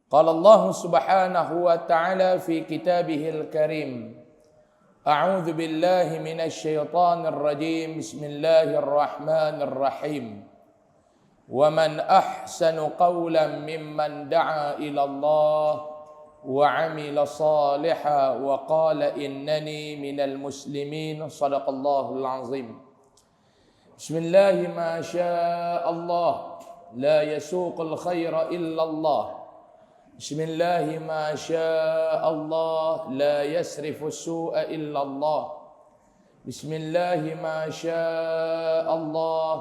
قال الله سبحانه وتعالى في كتابه الكريم: أعوذ بالله من الشيطان الرجيم. بسم الله الرحمن الرحيم. ومن أحسن قولا ممن دعا إلى الله وعمل صالحا وقال إنني من المسلمين. صدق الله العظيم. بسم الله ما شاء الله لا يسوق الخير إلا الله. بسم الله ما شاء الله لا يصرف السوء إلا الله. بسم الله ما شاء الله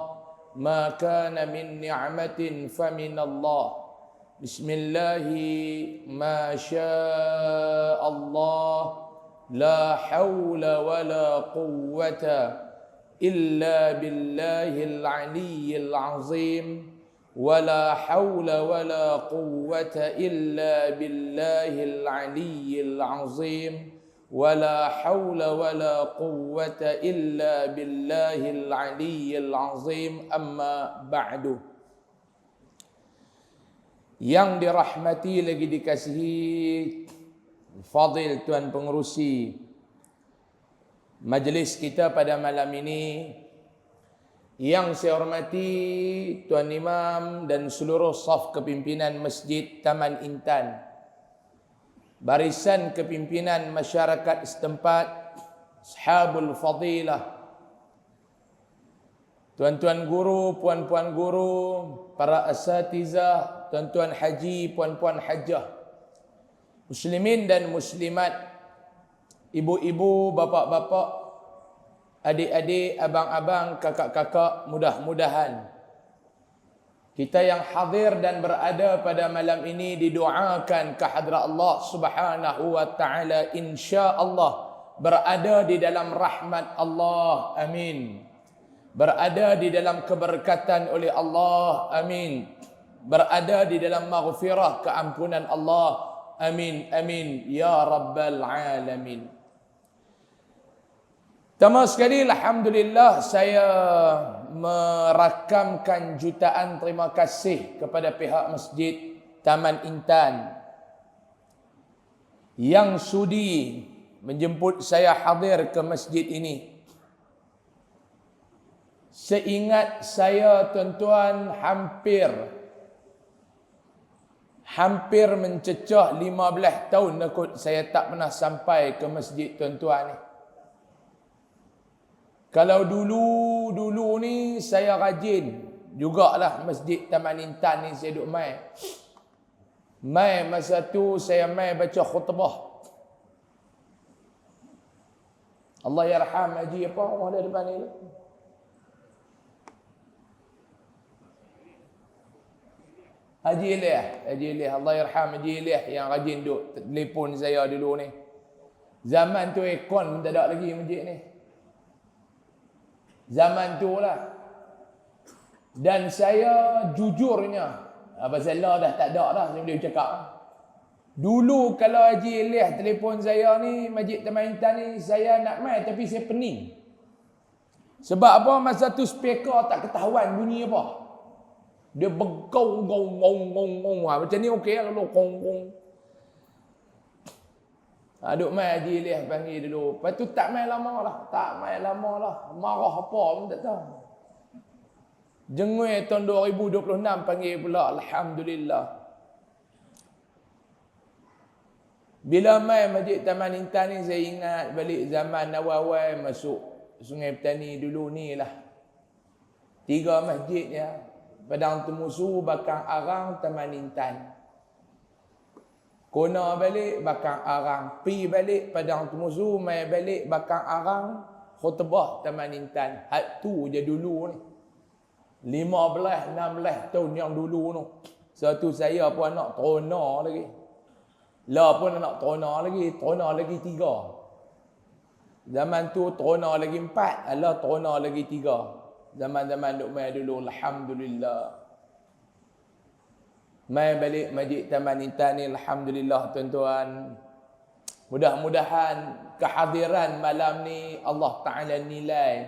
ما كان من نعمة فمن الله. بسم الله ما شاء الله لا حول ولا قوة إلا بالله العلي العظيم. ولا حول ولا قوة إلا بالله العلي العظيم. ولا حول ولا قوة إلا بالله العلي العظيم. أما بعد. Yang dirahmati lagi dikasihi Fadil Tuan Pengerusi majlis kita pada malam ini, yang saya hormati Tuan Imam dan seluruh saf kepimpinan Masjid Taman Intan, barisan kepimpinan masyarakat setempat, ashabul fadilah, tuan-tuan guru, puan-puan guru, para asatizah, tuan-tuan haji, puan-puan hajah, muslimin dan muslimat, ibu-ibu, bapa-bapa, adik-adik, abang-abang, kakak-kakak, mudah-mudahan kita yang hadir dan berada pada malam ini didoakan ke hadrat Allah Subhanahu wa taala, insya-Allah berada di dalam rahmat Allah. Amin. Berada di dalam keberkatan oleh Allah. Amin. Berada di dalam maghfirah, keampunan Allah. Amin. Amin ya rabbal alamin. Pertama sekali, alhamdulillah, saya merakamkan jutaan terima kasih kepada pihak Masjid Taman Intan yang sudi menjemput saya hadir ke masjid ini. Seingat saya, tuan-tuan, hampir mencecah 15 tahun kot saya tak pernah sampai ke masjid tuan-tuan ni. Kalau dulu ni saya rajin jugalah masjid Taman Intan ni, saya duduk mai masa tu saya mai baca khutbah. Allah yarham Haji apa orang ada depan ni? Haji Ilyas, Allah yarham Haji Ilyas yang rajin duk telefon saya dulu ni. Zaman tu aircon tak ada lagi masjid ni. Zaman tu lah. Dan saya jujurnya, pasal lah dah tak ada dah, saya boleh cakap. Dulu kalau Haji Ilyas telefon saya ni, Masjid Taman Intan ni, saya nak mai tapi saya pening. Sebab apa? Masa tu speaker tak ketahuan bunyi apa. Dia begong gong. Macam ni okey lah kalau gong. Duk mai Haji Ilyas panggil dulu. Lepas tu tak mai lama lah. Marah apa pun tak tahu. Jengui tahun 2026 panggil pula. Alhamdulillah. Bila mai Masjid Taman Intan ni, saya ingat balik zaman awal-awal masuk Sungai Petani dulu ni lah. 3 masjid ya. Padang Temusu, Bakang Arang, Taman Intan. Kona balik Bakang Arang, pi balik Padang Temusu, mai balik Bakang Arang, khutbah Taman Intan. Had tu je dulu ni. 15-16 tahun yang dulu tu. Satu saya pun anak terona lagi. Lah pun anak terona lagi 3. Zaman tu terona lagi 4, lah terona lagi 3. Zaman-zaman duk mai dulu, alhamdulillah. Mai balik Masjid Taman Intan ni, alhamdulillah tuan-tuan. Mudah-mudahan kehadiran malam ni Allah Ta'ala nilai.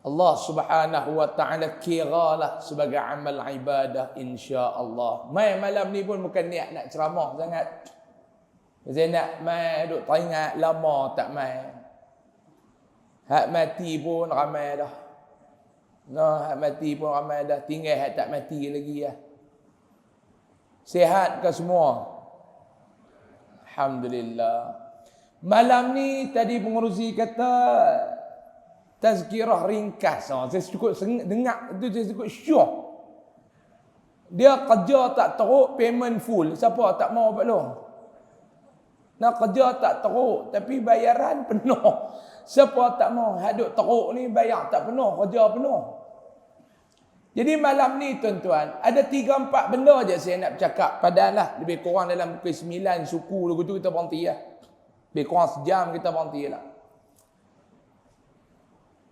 Allah Subhanahu wa taala kiralah sebagai amal ibadah insya-Allah. Mai malam ni pun bukan niat nak ceramah sangat. Saya nak mai duk teringat lama tak mai. Hak mati pun ramai dah. Hak mati pun ramai dah, tinggal hak tak mati lagi lah. Sihat ke semua? Alhamdulillah. Malam ni tadi pengurusi kata tazkirah ringkas. Saya cukup dengar tu, saya cukup syok. Dia kerja tak teruk, payment full. Siapa tak mau Pak Long? Nak kerja tak teruk, tapi bayaran penuh. Siapa tak mau? Hadut teruk ni bayar tak penuh, kerja penuh. Jadi malam ni tuan-tuan, ada 3-4 benda je saya nak bercakap. Padahallah lebih kurang dalam pukul 9 suku tu kita berhenti lah. Lebih kurang sejam kita berhenti lah.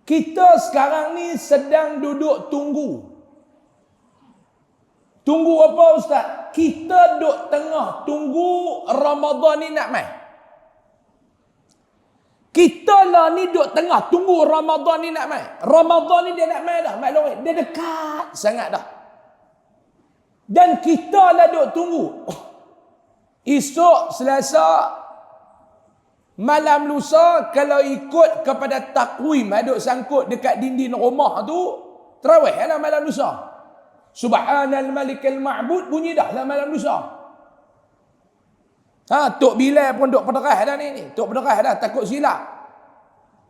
Kita sekarang ni sedang duduk tunggu. Tunggu apa Ustaz? Kita duduk tengah tunggu Ramadan ni nak mai. Kita lah ni duduk tengah tunggu Ramadan ni nak mai. Ramadan ni dia nak mai dah. Maklum, dia dekat sangat dah. Dan kita lah duduk tunggu. Esok Selasa, malam lusa, kalau ikut kepada takwim duk sangkut dekat dinding rumah tu, tarawih lah malam lusa. Subhanal Malikal Ma'bud bunyi dah lah malam lusa. Tok Bilal pun duk pederah dah ni. Tok pederah dah, takut silap.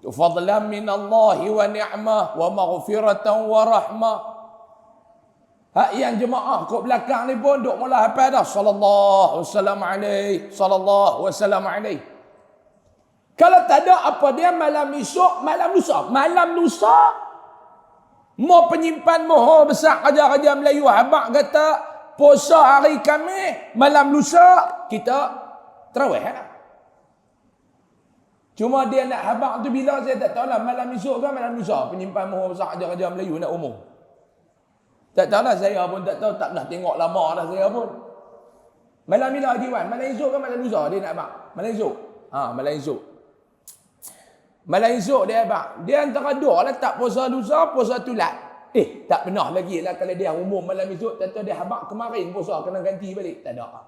Fadlan min Allah wa ni'mah wa maghfiratan wa rahmah. Yang jemaah kat belakang ni pun duk mula hafal dah. Sallallahu wasallam alaih. Sallallahu wasallam alaih. Kalau tak ada apa dia malam esok, malam lusa. Malam lusa, mau penyimpan moho besar raja-raja Melayu habaq kata puasa hari Khamis, malam lusa kita tarawih lah. Cuma dia nak habaq tu bila saya tak tahulah, malam esok ke malam lusa penyimpan moho besar raja-raja Melayu nak umum. Tak tahulah, saya pun tak tahu, tak pernah tengok lama dah saya pun. Malam bila Haji Wan? Malam esok ke malam lusa dia nak habaq? Malam esok. Malam esok. Malam esok dia habaq. Dia antara dua lah, tak puasa lusa, puasa tulat. Tak pernah lagi lah kalau dia umum malam esok, tak tahu dia habaq kemarin puasa kena ganti balik. Tak ada.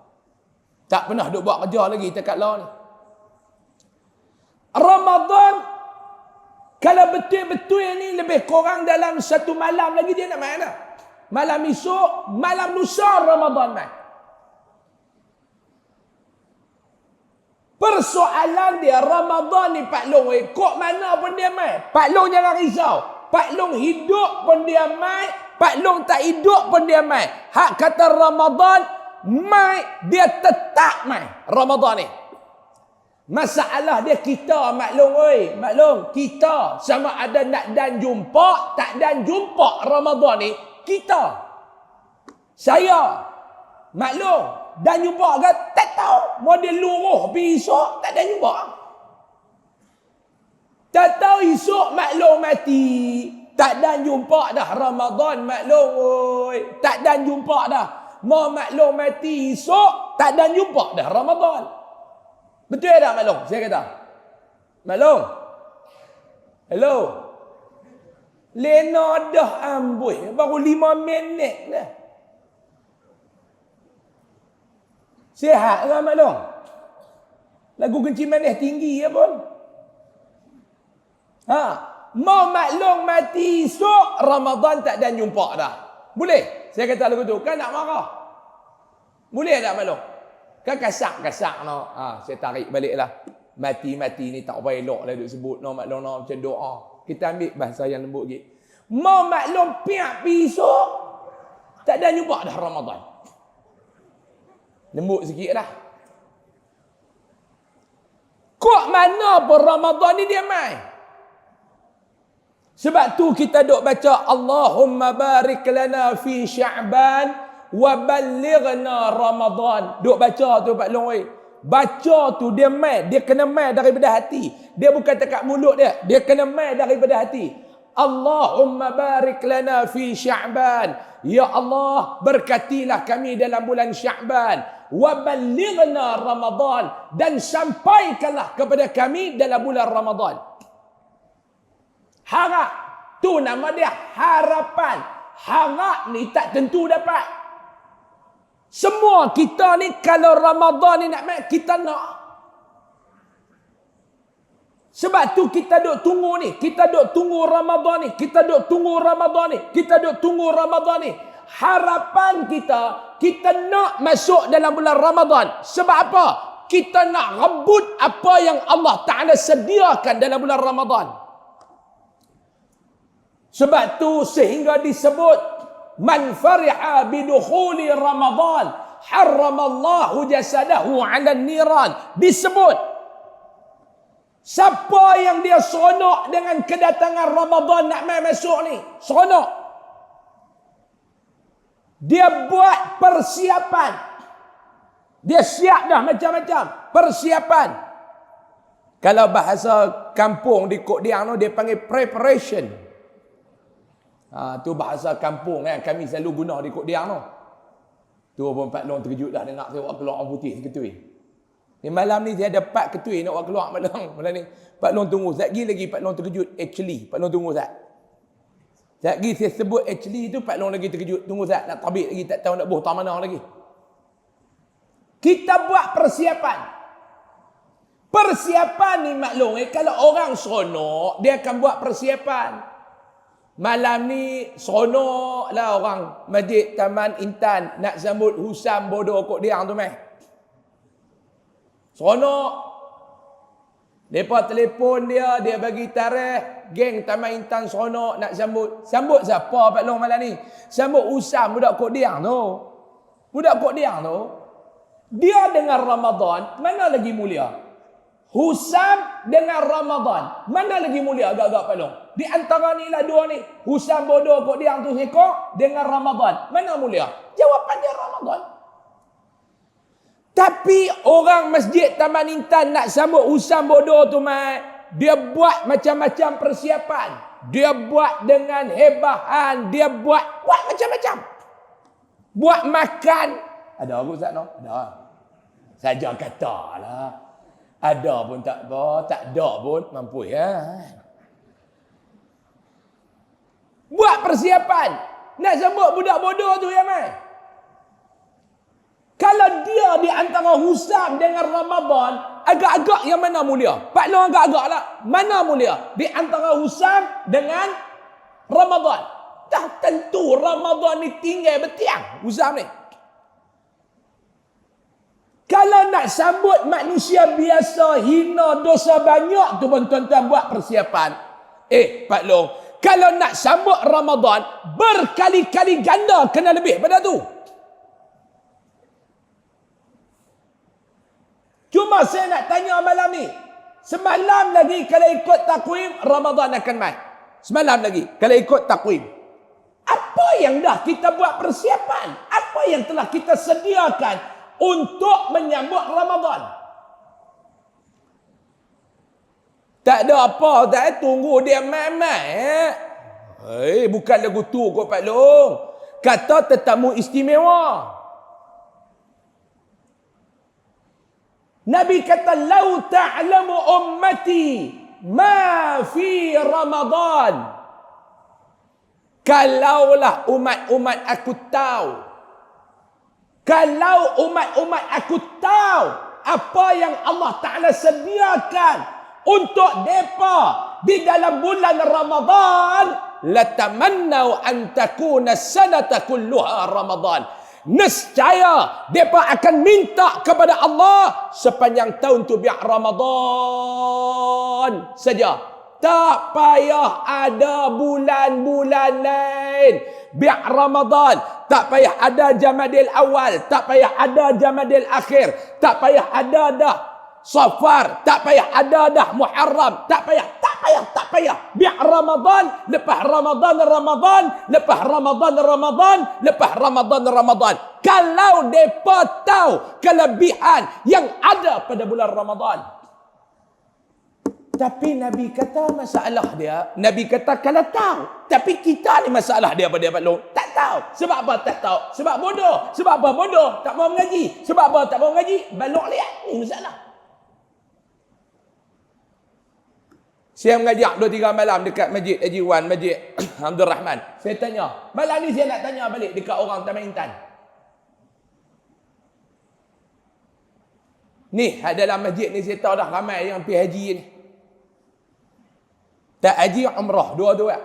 Tak pernah duk buat kerja lagi dekat lah ni. Ramadan, kalau betul-betul ni lebih kurang dalam 1 malam lagi dia nak main dah. Malam esok, malam lusa Ramadan main. Persoalan dia Ramadan ni Pak Long, kok mana pun dia main. Pak Long jangan risau. Pak Long hidup pun dia main, Pak Long tak hidup pun dia main. Hak kata Ramadan main, dia tetap main Ramadan ni. Masalah dia kita maklum maklum kita sama ada nak dan jumpa, tak dan jumpa Ramadan ni kita. Saya maklum dan jumpa ke tak tahu, model luruh pergi esok tak dan jumpa. Tak tahu esok maklum mati, tak dan jumpa dah Ramadan maklum tak dan jumpa dah. Mau maklum mati esok tak dan jumpa dah Ramadan. Betul tak maklum? Saya kata. Maklum. Hello. Lena dah amboi, baru 5 minit dah. Sihat kan maklum? Lagu kencing manis tinggi ya pun. Mau maklum mati esok, Ramadan tak dan jumpa dah. Boleh? Saya kata lagu tu, kan nak marah? Boleh tak maklum? Kan kasak-kasak no. Saya tarik baliklah. Mati-mati ni tak apa elok lah duk sebut no maklum no macam doa. Kita ambil bahasa yang lembut sikit. Mau maklum piak esok, tak dan jumpa dah Ramadan. Lembut sikit dah. Kok mana pun Ramadan ni dia main. Sebab tu kita duk baca Allahumma barik lana fi Sya'ban wa ballighna Ramadan. Duk baca tu Pak Long. Baca tu dia main, dia kena main daripada hati. Dia bukan dekat mulut dia, dia kena main daripada hati. Allahumma barik lana fi Sya'ban. Ya Allah, berkatilah kami dalam bulan Sya'ban. Wa ballighna Ramadan, dan sampaikanlah kepada kami dalam bulan Ramadan. Harap Tu nama dia harapan. Harap ni tak tentu dapat. Semua kita ni kalau Ramadan ni nak mai, kita nak. Sebab tu kita duk tunggu ni. Kita duk tunggu Ramadan ni. Kita duk tunggu Ramadan ni. Kita duk tunggu Ramadan ni. Harapan kita nak masuk dalam bulan Ramadan. Sebab apa? Kita nak rebut apa yang Allah Ta'ala sediakan dalam bulan Ramadan. Sebab tu sehingga disebut man fariha bidukhuli Ramadan harramallahu jasadahu 'ala niran. Disebut siapa yang dia seronok dengan kedatangan Ramadan nak mai masuk ni, seronok. Dia buat persiapan. Dia siap dah macam-macam persiapan. Kalau bahasa kampung di Kok Diang tu dia panggil preparation. Tu bahasa kampung kan kami selalu guna di Kok Diang tu. Tu pun Pak Long terkejut dah dia nak tengok keluar orang putih ketui. Ni malam ni dia ada Pak ketui nak keluar malam ni. Pak Long tunggu sekejap lagi Pak Long terkejut actually. Pak Long tunggu sekejap. Sekejap lagi saya sebut actually tu Pak Long lagi terkejut. Tunggu sekejap nak tabik lagi tak tahu nak buh tak mana lagi. Kita buat persiapan. Persiapan ni maklum kalau orang seronok dia akan buat persiapan. Malam ni seronok lah orang Masjid Taman Intan nak sambut Husam bodoh Kok Diang tu meh. Seronok. Depa telefon dia bagi tarikh, geng Taman Intan seronok nak sambut. Sambut siapa Pak Long malam ni? Sambut Husam budak Kok Diang tu. Budak Kok Diang tu. Dia dengan Ramadan mana lagi mulia? Husam dengan Ramadan mana lagi mulia agak-agak Pak Long? Di antara ni lah dua ni. Husam bodoh Kok Diang tu sekor dengan Ramadan. Mana mulia? Jawapan dia Ramadan. Tapi orang Masjid Taman Intan nak sambut Husam bodoh tu dia buat macam-macam persiapan. Dia buat dengan hebahan. Dia buat macam-macam. Buat makan. Ada aku Ustaz no? Ada. Saja katalah. Ada pun tak apa, tak ada pun mampu ya. Buat persiapan nak sambut budak bodoh tu ya mai. Kalau dia di antara Husam dengan Ramadan, agak-agak yang mana mulia? Pak Long agak-agak lah. Mana mulia? Di antara Husam dengan Ramadan. Dah tentu Ramadan ni tinggal betiang Husam ni. Kalau nak sambut manusia biasa, hina, dosa banyak tu pun tuan-tuan buat persiapan. Pak Long, kalau nak sambut Ramadan, berkali-kali ganda kena lebih pada tu. Cuma saya nak tanya malam ni. Semalam lagi kalau ikut takwim, Ramadan akan mai. Semalam lagi kalau ikut takwim. Apa yang dah kita buat persiapan? Apa yang telah kita sediakan untuk menyambut Ramadan? Tak ada apa, tak tunggu dia mai-mai. Bukan lagu tu kot Pak Long. Kata tetamu istimewa. Nabi kata, "Lau ta'lamu ummati ma fi Ramadan." Kalaulah umat-umat aku tahu. Kalau umat-umat aku tahu apa yang Allah Ta'ala sediakan untuk mereka di dalam bulan Ramadan, latamannau an takuna sanata kulluha Ramadan. Nescaya mereka akan minta kepada Allah sepanjang tahun tu biar Ramadan saja. Tak payah ada bulan-bulan lain. Biar Ramadan. Tak payah ada Jamadil awal. Tak payah ada Jamadil akhir. Tak payah ada dah Safar. Tak payah ada dah Muharram. Tak payah. Biar Ramadan. Lepas Ramadan. Lepas Ramadan. Kalau mereka tahu kelebihan yang ada pada bulan Ramadan. Tapi Nabi kata masalah dia. Nabi kata kalau tahu. Tapi kita ni masalah dia pada Pak Long. Tak tahu. Sebab apa tak tahu? Sebab bodoh. Sebab apa bodoh? Tak mau mengaji. Sebab apa tak mau mengaji? Balok lihat. Ini masalah. Saya mengajak 2-3 malam dekat Masjid Haji Wan, Masjid Abdul Rahman. Saya tanya, malam ni saya nak tanya balik dekat orang Taman Intan. Ni, dalam masjid ni saya tahu dah ramai yang pergi haji ni. Tak haji, umrah, dua-dua.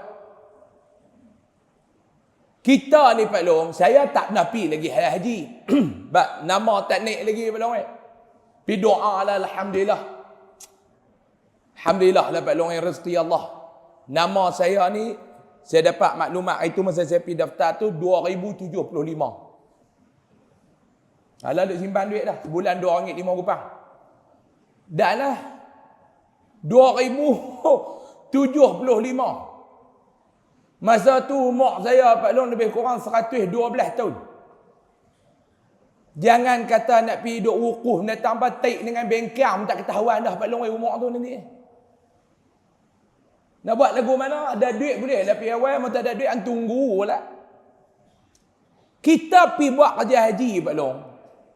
Kita ni Pak Long, saya tak pernah pergi lagi haji. Nama tak naik lagi Pak Long. Pergi doa lah, Alhamdulillah. Alhamdulillah lah Pak Long, rezeki Allah. Nama saya ni, saya dapat maklumat itu masa saya pergi daftar tu 2075. Alah duk simpan duit dah. Sebulan RM2.05. Dah lah. 2075. Masa tu umur saya Pak Long lebih kurang 112 tahun. Jangan kata nak pergi duk wukuf, nak tambah taik dengan bengkang, tak ketahuan dah Pak Long umur tu nanti. Nak buat lagu mana? Ada duit boleh lah pergi awal, tak ada duit tunggu lah. Kita pergi buat kerja haji Pak Long.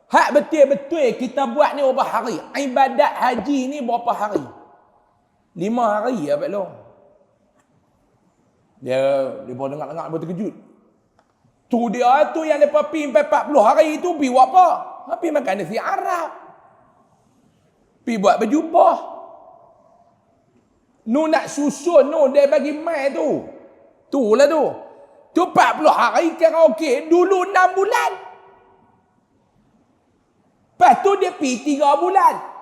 Hak betul-betul kita buat ni berapa hari? Ibadat haji ni berapa hari? 5 hari ya Pak Long. Dia dengar-dengar dia terkejut. Tu dia tu yang lepas pergi 40 hari tu pergi buat apa? Pergi makan nasi Arab. Pergi buat berjubah. Nu nak susun nu dia bagi mai tu. Tu lah tu. Tu 40 hari kira okey. Dulu 6 bulan. Lepas tu dia pergi 3 bulan.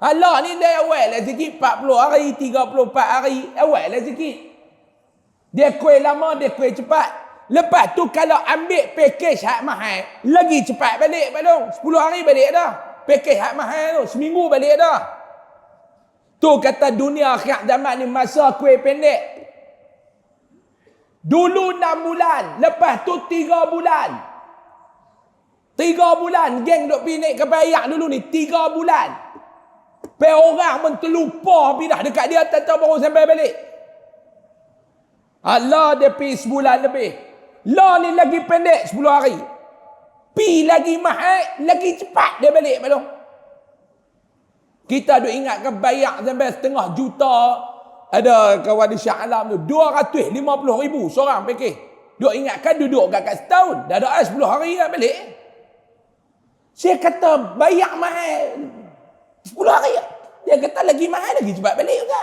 Alah ni dia awal lah sikit. 40 hari, 34 hari. Awal lah sikit. Dia kuih lama, dia kuih cepat. Lepas tu kalau ambil package hak mahal, lagi cepat balik Pak Long. 10 hari balik dah. Package hak mahal tu. Seminggu balik dah. Tu kata dunia akhirat zaman ni masa kuih pendek. Dulu 6 bulan. Lepas tu 3 bulan. 3 bulan, geng duk pergi naik ke bayak dulu ni, 3 bulan. Pergi orang pun terlupa pergi dah dekat dia, tak tahu baru sampai balik. Allah dia pergi sebulan lebih. Lah ni lagi pendek 10 hari. Pergi lagi mahal, lagi cepat dia balik belum. Kita duk ingat ke bayak sampai setengah juta. Ada kawan di Shah Alam tu, 250,000 seorang pakai. Duk ingatkan duduk kat setahun. Dah ada 10 hari dah balik. Saya kata bayak mahal 10 hari. Dia kata lagi mahal lagi cepat balik juga.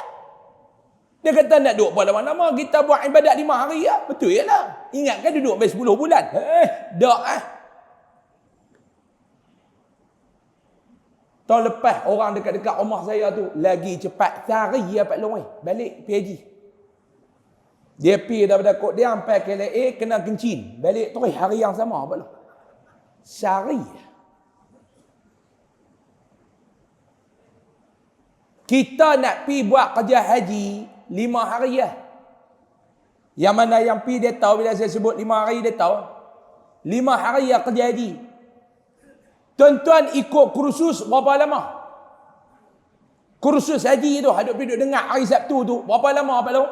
Dia kata nak duduk pada mana-mana. Kita buat ibadat 5 hari ya. Betul je lah. Ingatkan duduk sampai 10 bulan. Dak ah. Tahun lepas orang dekat-dekat rumah saya tu lagi cepat sehari ya Pak Long balik pergi haji. Dia pergi daripada Kok Diam sampai KLA kena kencing. Balik terus hari yang sama Pak Long. Sehari. Kita nak pi buat kerja haji 5 hari lah. Yang mana yang pi dia tahu bila saya sebut 5 hari dia tahu. 5 hari ya kerja haji. Tuan-tuan ikut kursus berapa lama? Kursus haji tu, hadap duduk dengar hari Sabtu tu, berapa lama Pak Long?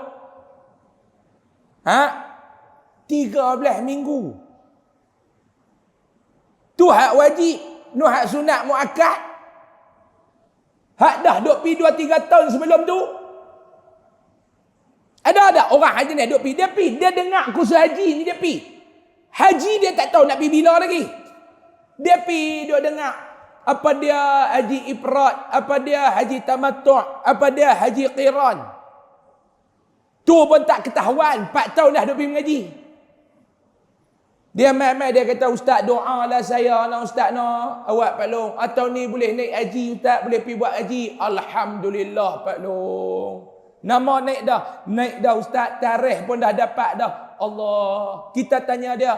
13 minggu. Tu hak wajib, nu hak sunat muakkad. Hak dah duk pi 2-3 tahun sebelum tu. Ada orang haji ni duk pi, dia dengar kursus haji ni dia pi. Haji dia tak tahu nak pi bila lagi. Dia pi duk dengar apa dia haji ifrad, apa dia haji tamattu', apa dia haji qiran. Tu pun tak ketahuan, 4 tahun dah duk pi mengaji. Dia mai-mai dia kata, "Ustaz doa lah saya nak ustaz nak. Awak Pak Long, atau ni boleh naik haji ustaz, boleh pergi buat haji." Alhamdulillah Pak Long. Nama naik dah ustaz, tarikh pun dah dapat dah. Allah, kita tanya dia,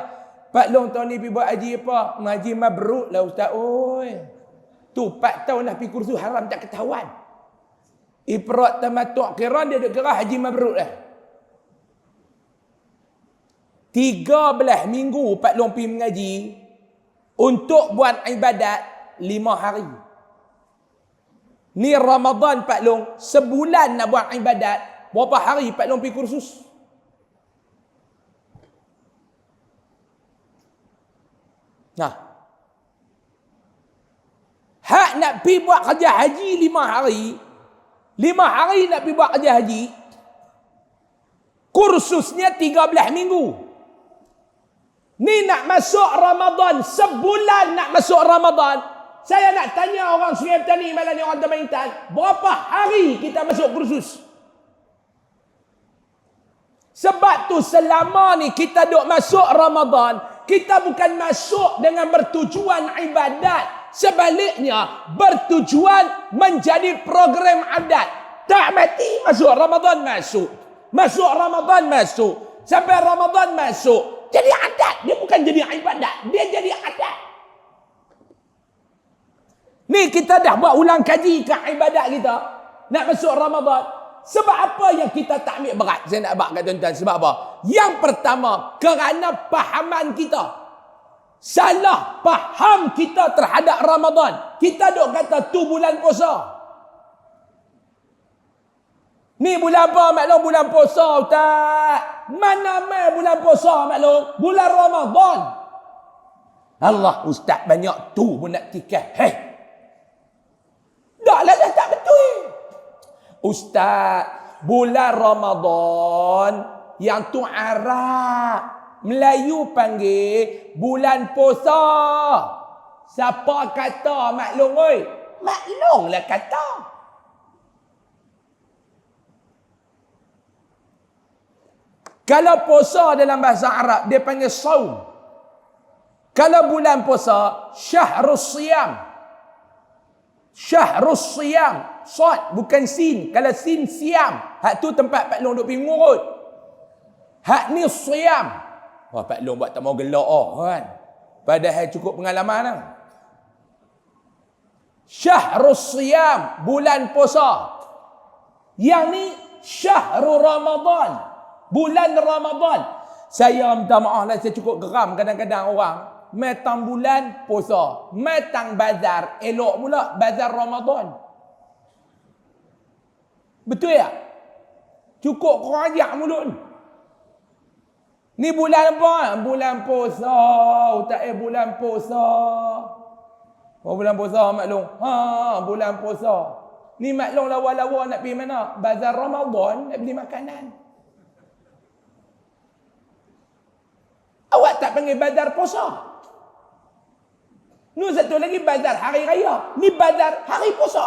"Pak Long tahun ni pergi buat haji apa?" "Haji mabruk lah ustaz." Oi. Tu 4 tahun dah pergi kursus haram tak ketahuan. Ifrat tamattu' qiran dia duk kira haji mabruk dah. 13 minggu Pak Long pergi mengaji untuk buat ibadat 5 hari. Ni Ramadan Pak Long, sebulan nak buat ibadat, berapa hari Pak Long pergi kursus? Nah. Hak nak pergi buat kerja haji 5 hari, 5 hari nak pergi buat kerja haji. Kursusnya 13 minggu. Ni nak masuk Ramadan. Sebulan nak masuk Ramadan. Saya nak tanya orang Sungai Petani malam ni, orang Taman Intan. Berapa hari kita masuk kursus? Sebab tu selama ni kita duk masuk Ramadan, kita bukan masuk dengan bertujuan ibadat. Sebaliknya, bertujuan menjadi program adat. Tak mati, masuk Ramadan masuk. Masuk Ramadan masuk. Sampai Ramadan masuk. Jadi adat. Dia bukan jadi ibadat. Dia jadi adat. Ni kita dah buat ulang kaji ke ibadat kita. Nak masuk Ramadan. Sebab apa yang kita tak ambil berat? Saya nak abang kat tuan-tuan. Sebab apa? Yang pertama, kerana pahaman kita. Salah faham kita terhadap Ramadan. Kita duk kata tu bulan puasa. Ni bulan apa maklum? Bulan puasa, Ustaz. Mana mai bulan puasa maklum? Bulan Ramadan. Allah, Ustaz banyak tu pun nak tikah. Hei. Dah tak betul. Ustaz, bulan Ramadan yang tu Arab. Melayu panggil bulan puasa. Siapa kata maklum oi? Maklumlah kata. Kalau puasa dalam bahasa Arab dia panggil saum. Kalau bulan puasa syahrus siyam. Syahrus siyam. Sad bukan sin. Kalau sin siam. Hak tu tempat Pak Long duk pergi ngurut. Hak ni siyam. Wah, Pak Long buat tak mau gelak kan. Padahal cukup pengalaman lah. Syahrus siyam, bulan puasa. Yang ni syahrul Ramadan, bulan Ramadan. Saya minta maaf lah, saya cukup geram kadang-kadang orang. Metang bulan puasa, metang bazar, elok pula bazar Ramadan. Betul ya? Cukup korang ajak mulut ni. Ni bulan apa? Bulan puasa. Ustaz bulan puasa. Oh, bulan puasa maklum. Ha, bulan puasa. Ni maklum lawa-lawa nak pergi mana? Bazar Ramadan nak beli makanan. Awak tak panggil bazar puasa. Ni satu lagi bazar hari raya. Ni bazar hari puasa.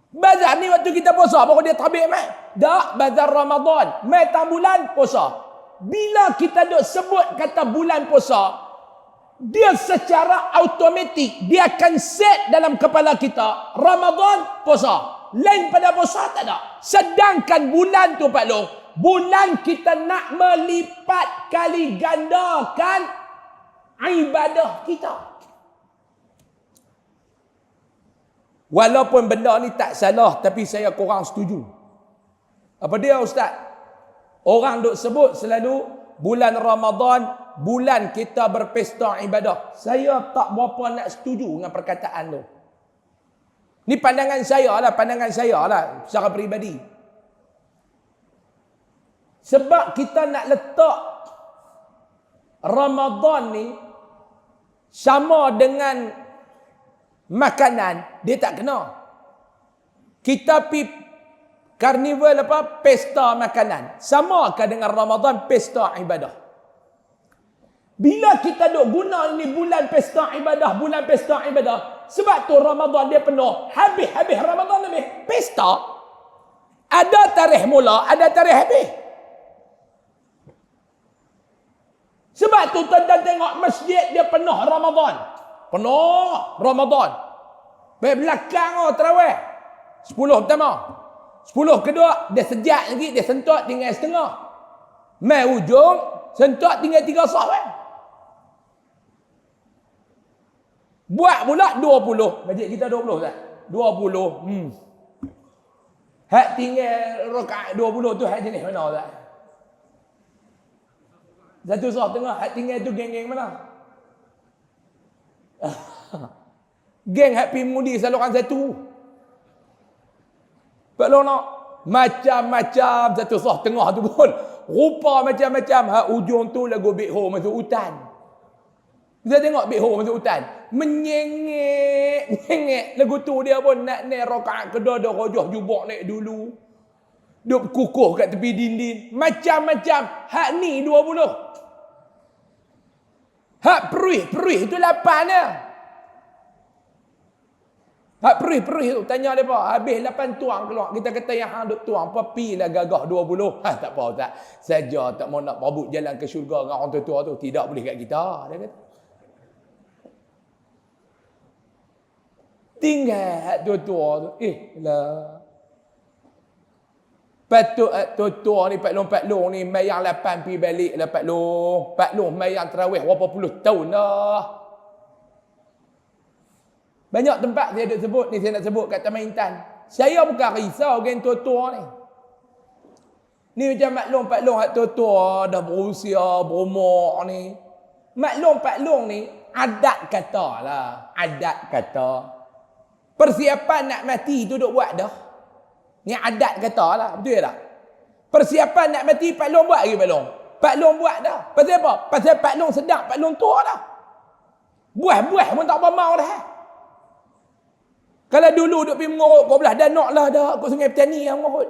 Bazar ni waktu kita puasa baru dia terbit mai. Dak bazar Ramadan. Mai tang bulan puasa. Bila kita duk sebut kata bulan puasa, dia secara automatik dia akan set dalam kepala kita Ramadan puasa. Lain pada puasa tak ada. Sedangkan bulan tu Pak Long, bulan kita nak melipat kali gandakan ibadah kita. Walaupun benda ni tak salah, tapi saya kurang setuju. Apa dia Ustaz? Orang duk sebut selalu bulan Ramadan, bulan kita berpesta ibadah. Saya tak berapa nak setuju dengan perkataan tu. Ni pandangan saya lah secara peribadi. Sebab kita nak letak Ramadan ni sama dengan makanan, dia tak kena. Kita pergi karnival apa? Pesta makanan. Samakah dengan Ramadan pesta ibadah? Bila kita duk guna ini bulan pesta ibadah, bulan pesta ibadah. Sebab tu Ramadan dia penuh. Habis Ramadan habis. Pesta. Ada tarikh mula, ada tarikh habis. Sebab tu tuan-tuan tengok masjid dia penuh Ramadan. Penuh Ramadan. Baik belakang terawih. 10 pertama. 10 kedua, dia sejak lagi, dia sentot tinggal setengah. Mai ujung, sentot tinggal 3 sah. Buat pula 20. Masjid kita 20 tak? 20. Hak tinggal rakaat 20 tu hak jenis mana tak? Satu sah tengah, hak tinggal tu geng-geng mana? Geng hak pergi mudi saluran satu. Kalau nak macam-macam satu sah tengah tu pun rupa macam-macam. Hak ujung tu lagu Big Ho masuk hutan. Kita tengok Big Ho masuk hutan. Menyengek lagu tu dia pun nak naik rakaat kedua dah rojah jubuk naik dulu. Duk kukuh kat tepi dinding. Macam-macam. Hak ni 20. Hak perih tu 8 dah. Hak perih tu tanya dia apa? Habis 8 tuang keluar. Kita kata yang hang duk tuang apa pilah gagah 20. Tak apa Ustaz. Saja tak mau nak berebut jalan ke syurga dengan orang tua tu. Tidak boleh kat kita. Dia kata. Tinggal hak tua tu. Lah. Patut tua ni Pak Long ni mayang 8 pi balik lah Pak Long mayang tarawih berapa puluh tahun dah. Banyak tempat saya duk sebut ni, saya nak sebut kat Taman Intan. Saya bukan risau dengan tua-tua ni. Ni macam Pak Long hak tua-tua dah berusia, berumur ni. Pak Long ni adat kata lah. Adat kata. Persiapan nak mati tu duk buat dah. Ni adat kata lah. Betul tak? Persiapan nak mati Pak Long buat lagi Pak Long buat dah. Pasal apa? Pasal Pak Long sedap, Pak Long tua dah. Buah pun tak mau dah. Kalau dulu duk pergi mengorok kau belah danak lah dah. Kau Sungai Petani yang mengorok.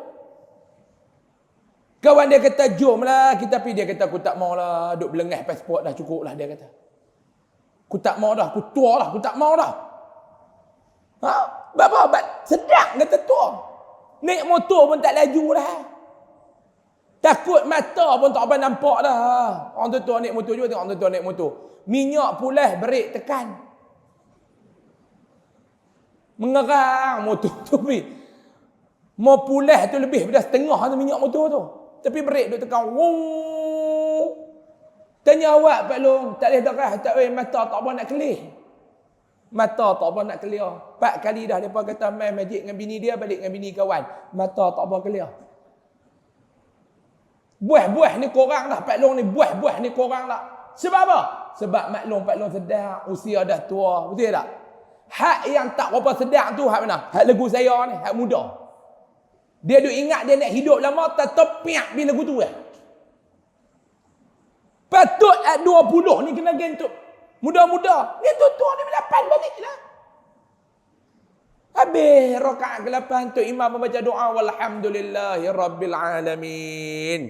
Kawan dia kata jom lah kita pergi. Dia kata aku tak mau lah. Duk belengah pasport dah cukup lah dia kata. Aku tak mau dah. Aku tua lah. Aku tak mau dah. Bapa sedap kata tua. Naik motor pun tak laju dah. Takut mata pun tak apa nampak dah. Orang tua naik motor juga tengok orang tua naik motor. Minyak pulas brek tekan. Mengerang motor tu pergi. Mau pulas tu lebih pada setengah tu minyak motor tu. Tapi brek duk tekan. Wuh. Tanya awak Pak Long, tak boleh darah, tak boleh mata tak apa nak kelih. Mata tak apa nak clear. 4 kali dah depa kata main masjid dengan bini dia, balik dengan bini kawan. Mata tak apa clear. Buah ni korang dah Pak Long ni, buah ni korang dah. Sebab apa? Sebab Pak Long sedar, usia dah tua, betul tak? Hak yang tak berapa sedar tu hak mana? Hak lagu saya ni, hak muda. Dia duk ingat dia nak hidup lama, tertopiak bila lagu tu lah. Patut at 20 ni kena gentuk. Muda-muda. Ni tua-tua ni 8 balik lah. Habis rakaat ke-8 tu imam membaca doa walhamdulillahi rabbil alamin.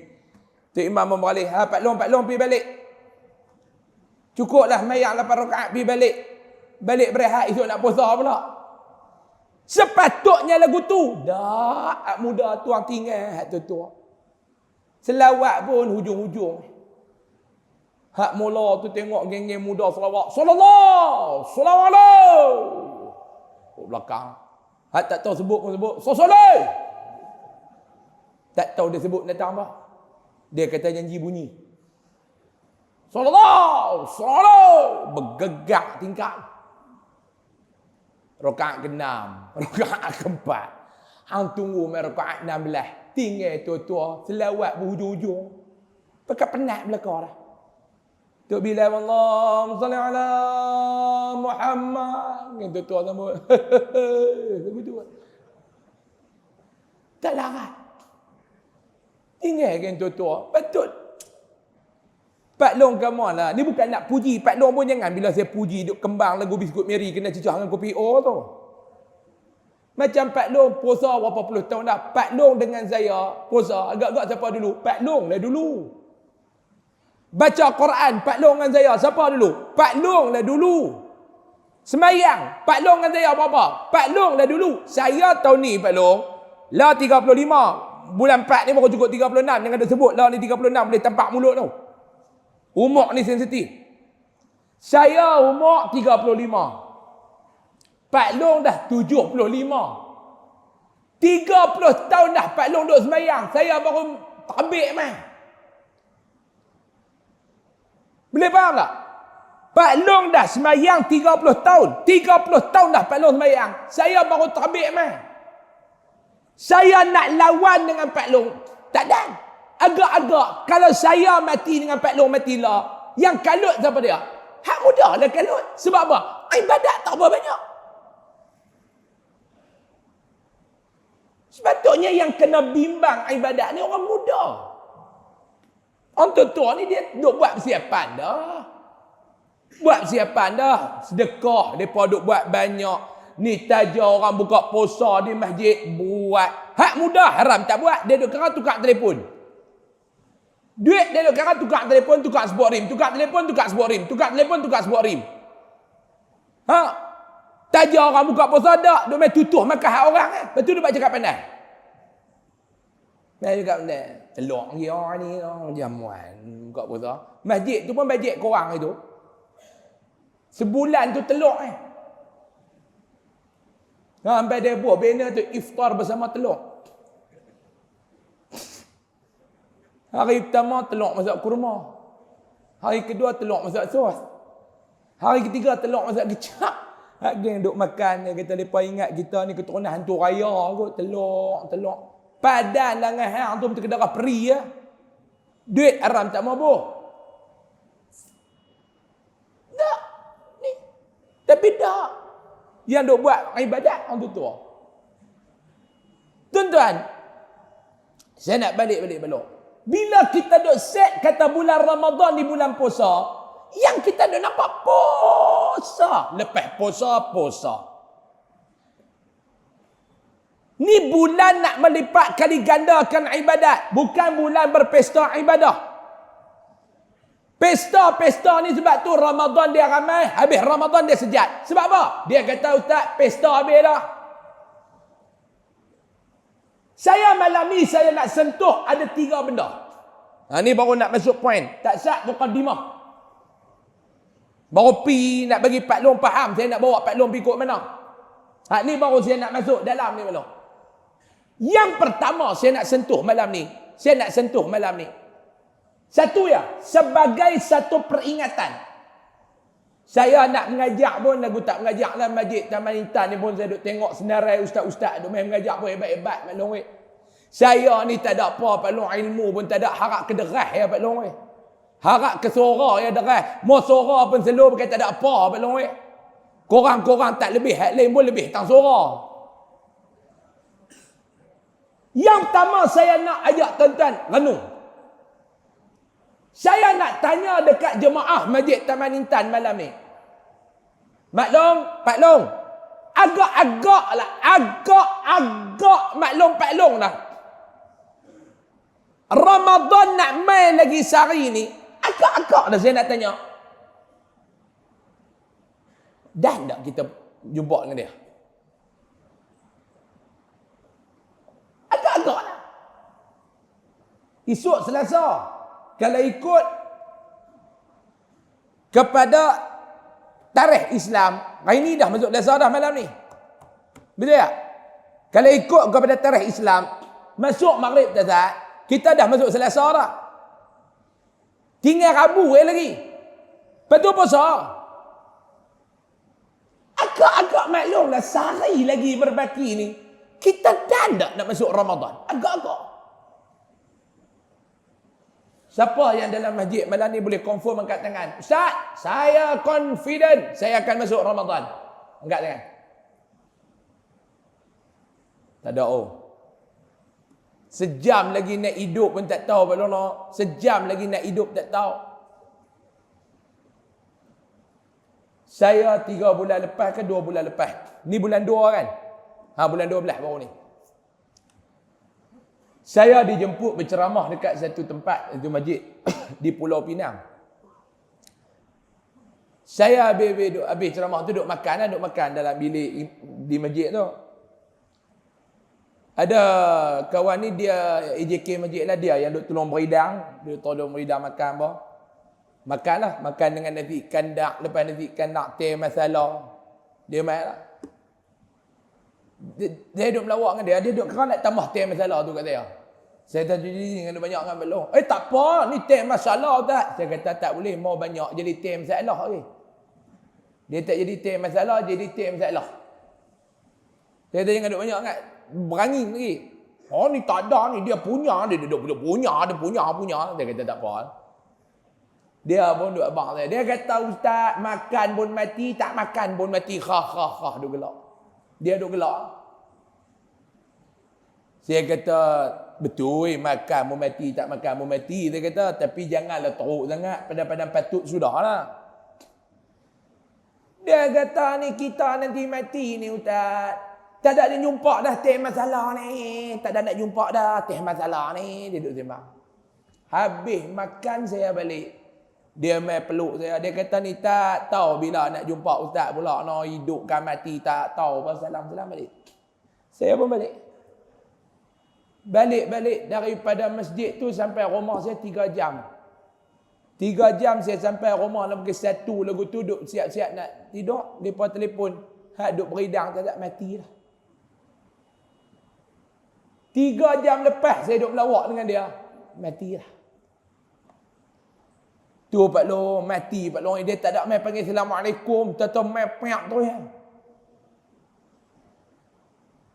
Tu imam membalik. Pak Long pergi balik. Cukuplah mayang 8 rakaat pergi balik. Balik berehat esok nak puasa pula. Sepatutnya lagu tu. Dah, hak muda tuang tinggal hak tua-tua. Selawat pun hujung-hujung. Hak mula tu tengok geng-geng muda selawat. Sallallahu alaihi belakang. Hak tak tahu sebut pun sebut. Sosoleh. Tak tahu dia sebut datang apa. Dia kata janji bunyi. Sallallahu bergegak tingkat. Rakaat ke-6, rakaat ke-4. Hang tunggu mai rakaat 16. Tinggal tua-tua selawat berhujung-hujung. Pakai penat belakang dah. Tok bila Allah salli ala Muhammad. Yang tua sambut. Begitu. Tak larat. Tinggal kan tua. Betul. Pak Long come on lah. Ni bukan nak puji. Pak Long pun jangan bila saya puji duk kembang lagu biskut Mary kena cecah dengan kopi O tu. Macam Pak Long puasa berapa puluh tahun dah. Pak Long dengan saya puasa. Agak-agak siapa dulu? Pak Long lah dulu. Baca Quran, Pak Long dengan saya. Siapa dulu? Pak Long lah dulu. Semayang, Pak Long dengan saya apa-apa? Pak Long lah dulu. Saya tahun ni Pak Long, lah 35. Bulan 4 ni baru cukup 36. Jangan ada sebut lah ni 36. Boleh tampak mulut tu. Umur ni sensitif. Saya umur 35. Pak Long dah 75. 30 tahun dah Pak Long duduk semayang. Saya baru tabik mah. Boleh faham tak? Pak Long dah semayang 30 tahun. 30 tahun dah Pak Long semayang. Saya baru tabik mah. Saya nak lawan dengan Pak Long. Tak ada. Agak-agak. Kalau saya mati dengan Pak Long, matilah. Yang kalut siapa dia? Hak muda lah kalut. Sebab apa? Ibadat tak berapa banyak. Sepatutnya yang kena bimbang ibadat ni orang muda. Orang tua ni dia duk buat persiapan dah. Buat persiapan dah. Sedekah. Mereka duk buat banyak. Ni taja orang buka puasa di masjid. Buat. Hak mudah haram tak buat. Dia duk kerana tukar telefon. Duit dia duk kerana tukar telefon, tukar sebuah rim. Tukar telefon, tukar sebuah rim. Tukar telefon, tukar sebuah rim. Ha? Taja orang buka puasa dak. Duk main tutuh makan hak orang. Lepas tu dia buat cakap pandai. Main cakap pandai. Telok dia ni. Jamuan. Buka puasa. Masjid tu pun bajet korang itu. Sebulan tu telur sampai dia buat banner tu iftar bersama telur. Hari pertama telur masak kurma. Hari kedua telur masak sos. Hari ketiga telur masak kecap. Hak geng duk makan dia kata depa ingat kita ni keturunan hantu raya kot telur. Padan dengan hang tu betul kedara peri ya. Duit haram tak mabuk. Tapi dah. Yang duk buat ibadat orang tua. Tuan-tuan. Saya nak balik belok. Bila kita duk set kata bulan Ramadan di bulan puasa. Yang kita duk nampak puasa. Lepas puasa. Ni bulan nak melipat kali gandakan ibadat. Bukan bulan berpesta ibadah. Pesta ni sebab tu Ramadan dia ramai, habis Ramadan dia sejat. Sebab apa? Dia kata ustaz, pesta habis dah. Saya malam ni saya nak sentuh ada 3 benda. Ni baru nak masuk poin. Tak sah mukadimah. Baru pi nak bagi Pak Long faham saya nak bawa Pak Long pergi ikut mana. Ni baru saya nak masuk dalam ni belum. Yang pertama saya nak sentuh malam ni. Satu ya, sebagai satu peringatan. Saya nak mengajak pun, lagu tak mengajak lah Masjid Taman Intan ni pun saya duk tengok senarai ustaz-ustaz duk main mengajak pun hebat-hebat Pak Long. Saya ni tak ada apa Pak Long, ilmu pun tak ada, harap kederah ya Pak Long. Harap ke suara ya derah. Mau suara pun selalu berkata tak ada apa Pak Long. Korang-korang tak lebih, hak lain pun lebih tang suara. Yang pertama saya nak ajak tuan-tuan renung. Saya nak tanya dekat jemaah Masjid Taman Intan malam ni. Pak Long. Agak-agak Pak Long lah. Ramadan nak main lagi sehari ni. Agak-agak dah saya nak tanya. Dah tak kita jumpa dengan dia? Agak-agak lah. Esok Selasa. Kalau ikut kepada tarikh Islam, hari ni dah masuk Selasa dah malam ni. Betul tak? Kalau ikut kepada tarikh Islam, masuk Maghrib dah, kita dah masuk Selasa dah. Tinggal Rabu lagi. Lepas tu puasa. Agak-agak maklum lah, sehari lagi berbaki ni, kita dah tak nak masuk Ramadan. Agak-agak. Siapa yang dalam masjid malam ni boleh confirm angkat tangan? Ustaz, saya confident saya akan masuk Ramadan. Angkat tangan. Tak ada Sejam lagi nak hidup pun tak tahu Pak Long. Sejam lagi nak hidup tak tahu. Saya 3 bulan lepas ke 2 bulan lepas. Ni bulan 2 kan? Bulan 12 baru ni. Saya dijemput berceramah dekat satu tempat, itu masjid di Pulau Pinang. Saya habis ceramah tu duduk makan dalam bilik di masjid tu. Ada kawan ni dia AJK masjid lah, dia yang duk tolong beridang, dia tolong beridang makan apa. Makanlah, makan dengan nasi ikan dak, lepas nasi ikan dak teh masalah. Dia main lah. Dia duduk melawak dengan dia duduk kerana nak tambah teh masalah tu kat saya. Saya tak jadi dengan banyak dengan belong. Tak apa, ni teh masalah tak? Saya kata tak boleh, mau banyak jadi teh masalah lagi. Dia tak jadi teh masalah, jadi teh masalah. Saya tak jangan duduk banyak sangat. Berangin lagi. Ni tak ada ni, dia punya. Dia punya. Saya kata tak apa. Dia pun duduk abang saya. Dia kata ustaz, makan pun mati, tak makan pun mati. Khah. Duduk gelak. Dia duduk gelak. Saya kata, betul makan pun mati, tak makan pun mati. Dia kata, tapi janganlah teruk sangat. Padahal patut sudah lah. Dia kata ni kita nanti mati ni Ustaz. Tak ada nak jumpa dah teh masalah ni. Tak ada nak jumpa dah teh masalah ni. Dia duduk sembang. Habis makan saya balik. Dia main peluk saya. Dia kata ni tak tahu bila nak jumpa Ustaz pula. No, hidup kan mati tak tahu. Salam-salam balik. Saya pun balik. Balik daripada masjid tu sampai rumah saya 3 jam. 3 jam saya sampai rumah nak pergi 1 lagu tu duduk siap-siap nak tidur. Mereka telefon. Hak duduk beridang tak mati dah. 3 jam lepas saya duduk melawak dengan dia. Mati dah. Tu Pak Long mati. Pak Long dia tak ada main panggil Assalamualaikum. Tuan-tuan main piak tu ya.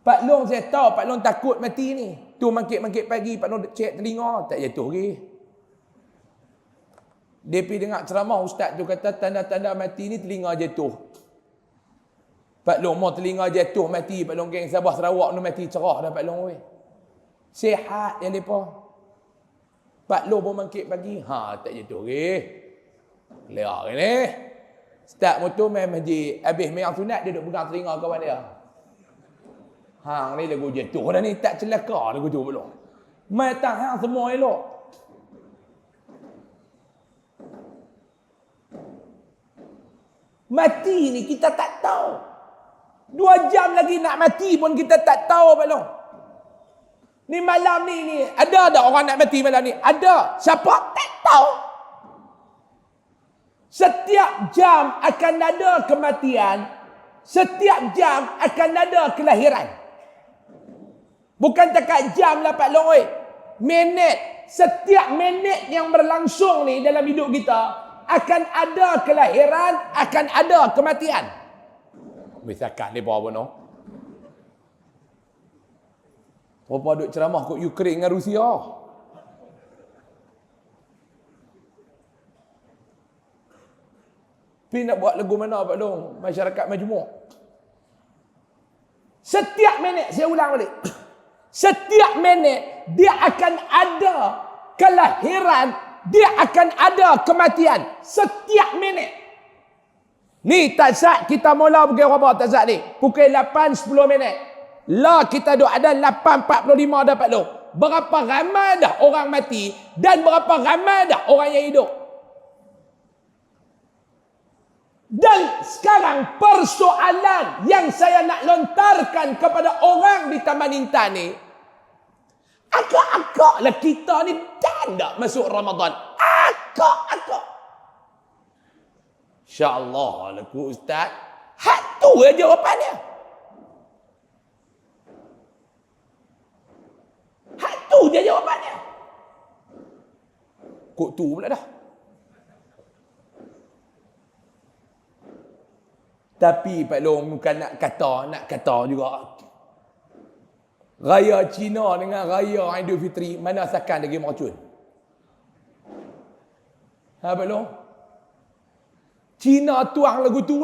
Pak Long saya tahu Pak Long takut mati ni. Tu mangkit-mangkit pagi Pak Long cek telinga. Tak jatuh lagi. Dia pergi dengar ceramah ustaz tu kata tanda-tanda mati ni telinga jatuh. Pak Long mau telinga jatuh mati. Pak Long geng Sabah Sarawak tu mati cerah dah Pak Long weh. Sihat yang depa. Pak Long pun mangkit pagi. Ha tak jatuh lagi. Leak ni. Start motor main masjid. Habis main sunat dia duduk pegang telinga kawan dia. Hang ni lagu jatuh dah ni tak celaka lagu tu Pak Long. Mai tahan semua elok. Mati ni kita tak tahu. 2 jam lagi nak mati pun kita tak tahu Pak Long. Ni malam ni ada tak orang nak mati malam ni? Ada. Siapa? Tak tahu. Setiap jam akan ada kematian. Setiap jam akan ada kelahiran. Bukan takat jam lah Pak Long. Minit. Setiap minit yang berlangsung ni dalam hidup kita akan ada kelahiran, akan ada kematian. Misalkan ni apa no? Apa duk ceramah kat Ukraine dengan Rusia? Pergi nak buat lagu mana Pak Long? Masyarakat Majmuk. Setiap minit, saya ulang balik. Setiap minit, dia akan ada kelahiran, dia akan ada kematian. Setiap minit. Ni tak sah kita mula pergi rabah tak sah ni. Pukul 8.10 minit. Lah kita duk ada 8.45 dah Pak Long. Berapa ramai dah orang mati dan berapa ramai dah orang yang hidup. Dan sekarang persoalan yang saya nak lontarkan kepada orang di Taman Intan ni, agak-agaklah kita ni tak nak masuk Ramadan. Agak-agak. InsyaAllah laku Ustaz. Hak tu je jawapannya. Hak tu je jawapannya. Kok tu pula dah. Tapi Pak Long bukan nak kata juga. Raya Cina dengan Raya Aidilfitri, mana sakan lagi meracun? Ha Pak Long? Cina tuang lagu tu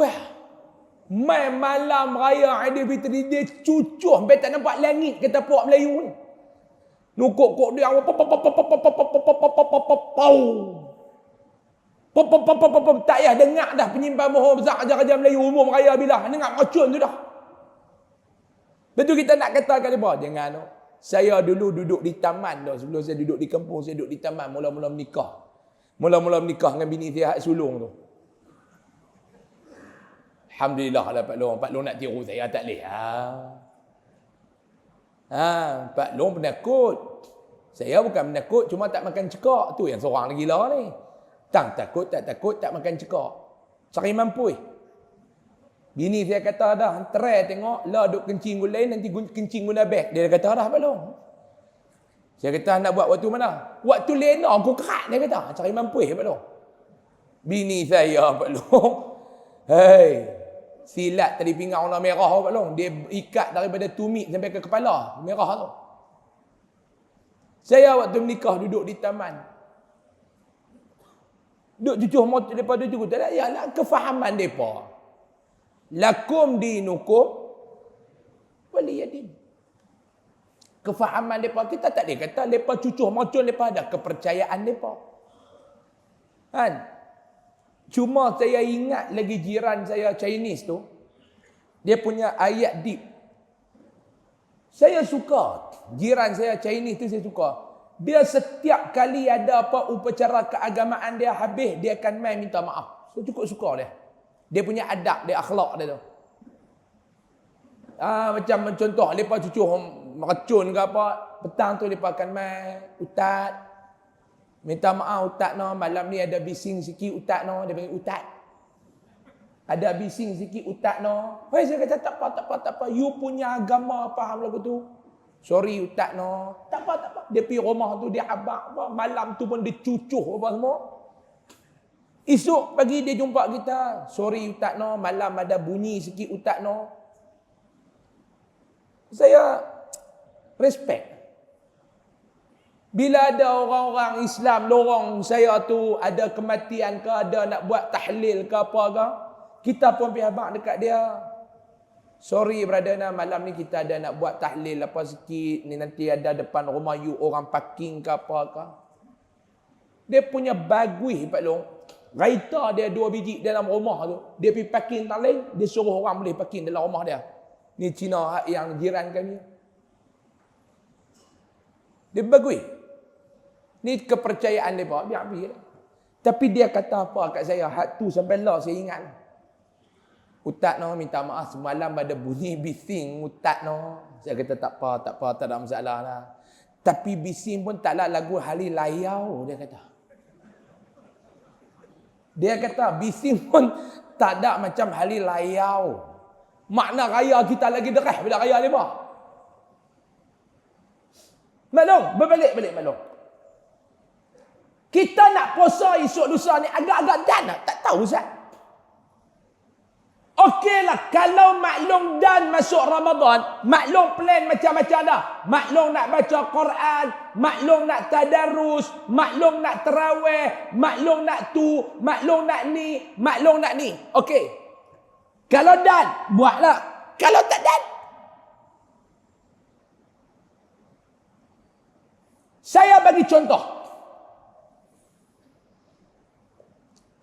Mai malam Raya Aidilfitri dia cucuh sampai tak nampak langit kata puak Melayu ni. Nukuk-kuk dia tak payah dengar dah penyimpan mohon besar ajar-ajar Melayu umum Raya bila dengar meracun tu dah. Betul kita nak katakan apa? Jangan no. Saya dulu duduk di taman dah. Sebelum saya duduk di kampung, saya duduk di taman. Mula-mula menikah. Mula-mula menikah dengan bini saya hak sulung tu. Alhamdulillah lah Pak Long. Pak Long nak tiru saya tak boleh. Pak Long penakut. Saya bukan penakut, cuma tak makan cekak. Tu yang seorang lagi lah ni. Takut, tak makan cekak. Cari mampu. Bini saya kata dah, terai tengok, lah duk kencing gulai, nanti kencing guna beg. Dia kata dah Pak Long. Saya kata nak buat waktu mana? Waktu lena aku kerat, dia kata. Cari mampu Pak Long. Bini saya Pak Long. Hei, silat tali pinggang warna merah Pak Long. Dia ikat daripada tumit sampai ke kepala. Merah tu. Saya waktu menikah duduk di taman. Duduk cucuh motor mereka duduk. Tak ada, ialah kefahaman mereka. Lakum dinukum waliyadin. Kefahaman mereka. Kita tak boleh kata mereka cucuh motor mereka ada kepercayaan mereka. Kan? Cuma saya ingat lagi jiran saya Chinese tu, dia punya ayat deep. Saya suka. Jiran saya Chinese tu saya suka. Dia setiap kali ada apa upacara keagamaan dia habis, dia akan main minta maaf. Saya cukup suka dia. Dia punya adab, dia akhlak dia tu. Macam contoh, mereka cucuh meracun ke apa, petang tu mereka akan main, Ustaz, minta maaf Ustaz no, malam ni ada bising sikit Ustaz no, dia panggil Ustaz. Ada bising sikit Ustaz no. Hai, saya kata tak apa. You punya agama faham lagu tu. Sorry Ustaz no. Tak apa. Dia pergi rumah tu, dia abang apa, malam tu pun dia cucuh apa semua. Esok pagi dia jumpa kita. Sorry Ustaz no, malam ada bunyi sikit Ustaz no. Saya respect. Bila ada orang-orang Islam lorong saya tu, ada kematian ke, ada nak buat tahlil ke apa ke, kita pun pergi abang dekat dia. Sorry brother nah, malam ni kita ada nak buat tahlil apa sikit, ni nanti ada depan rumah you orang parking ke apa ke. Dia punya bagus Pak Long. Raita dia 2 biji dalam rumah tu. Dia pergi parking tak lain, dia suruh orang boleh parking dalam rumah dia. Ni Cina yang jiran kami. Dia bagus. Ni kepercayaan dia pak, biar. Tapi dia kata apa kat saya, hak tu sampai lah saya ingat. Ustaz no, minta maaf semalam ada bunyi bising Ustaz no. Saya kata tak apa, tak ada masalah lah. Tapi bising pun taklah lagu Hari Layau, dia kata. Dia kata bising pun tak ada macam Hari Layau. Makna raya kita lagi derah bila raya lima. Maklum, berbalik maklum. Kita nak puasa esok lusa ni agak-agak dan tak tahu Ustaz. Okeylah, kalau maklum dan masuk Ramadan, maklum plan macam-macam dah. Maklum nak baca Quran, maklum nak tadarus, maklum nak tarawih, maklum nak tu, maklum nak ni. Okey. Kalau dan, buatlah. Kalau tak dan, saya bagi contoh.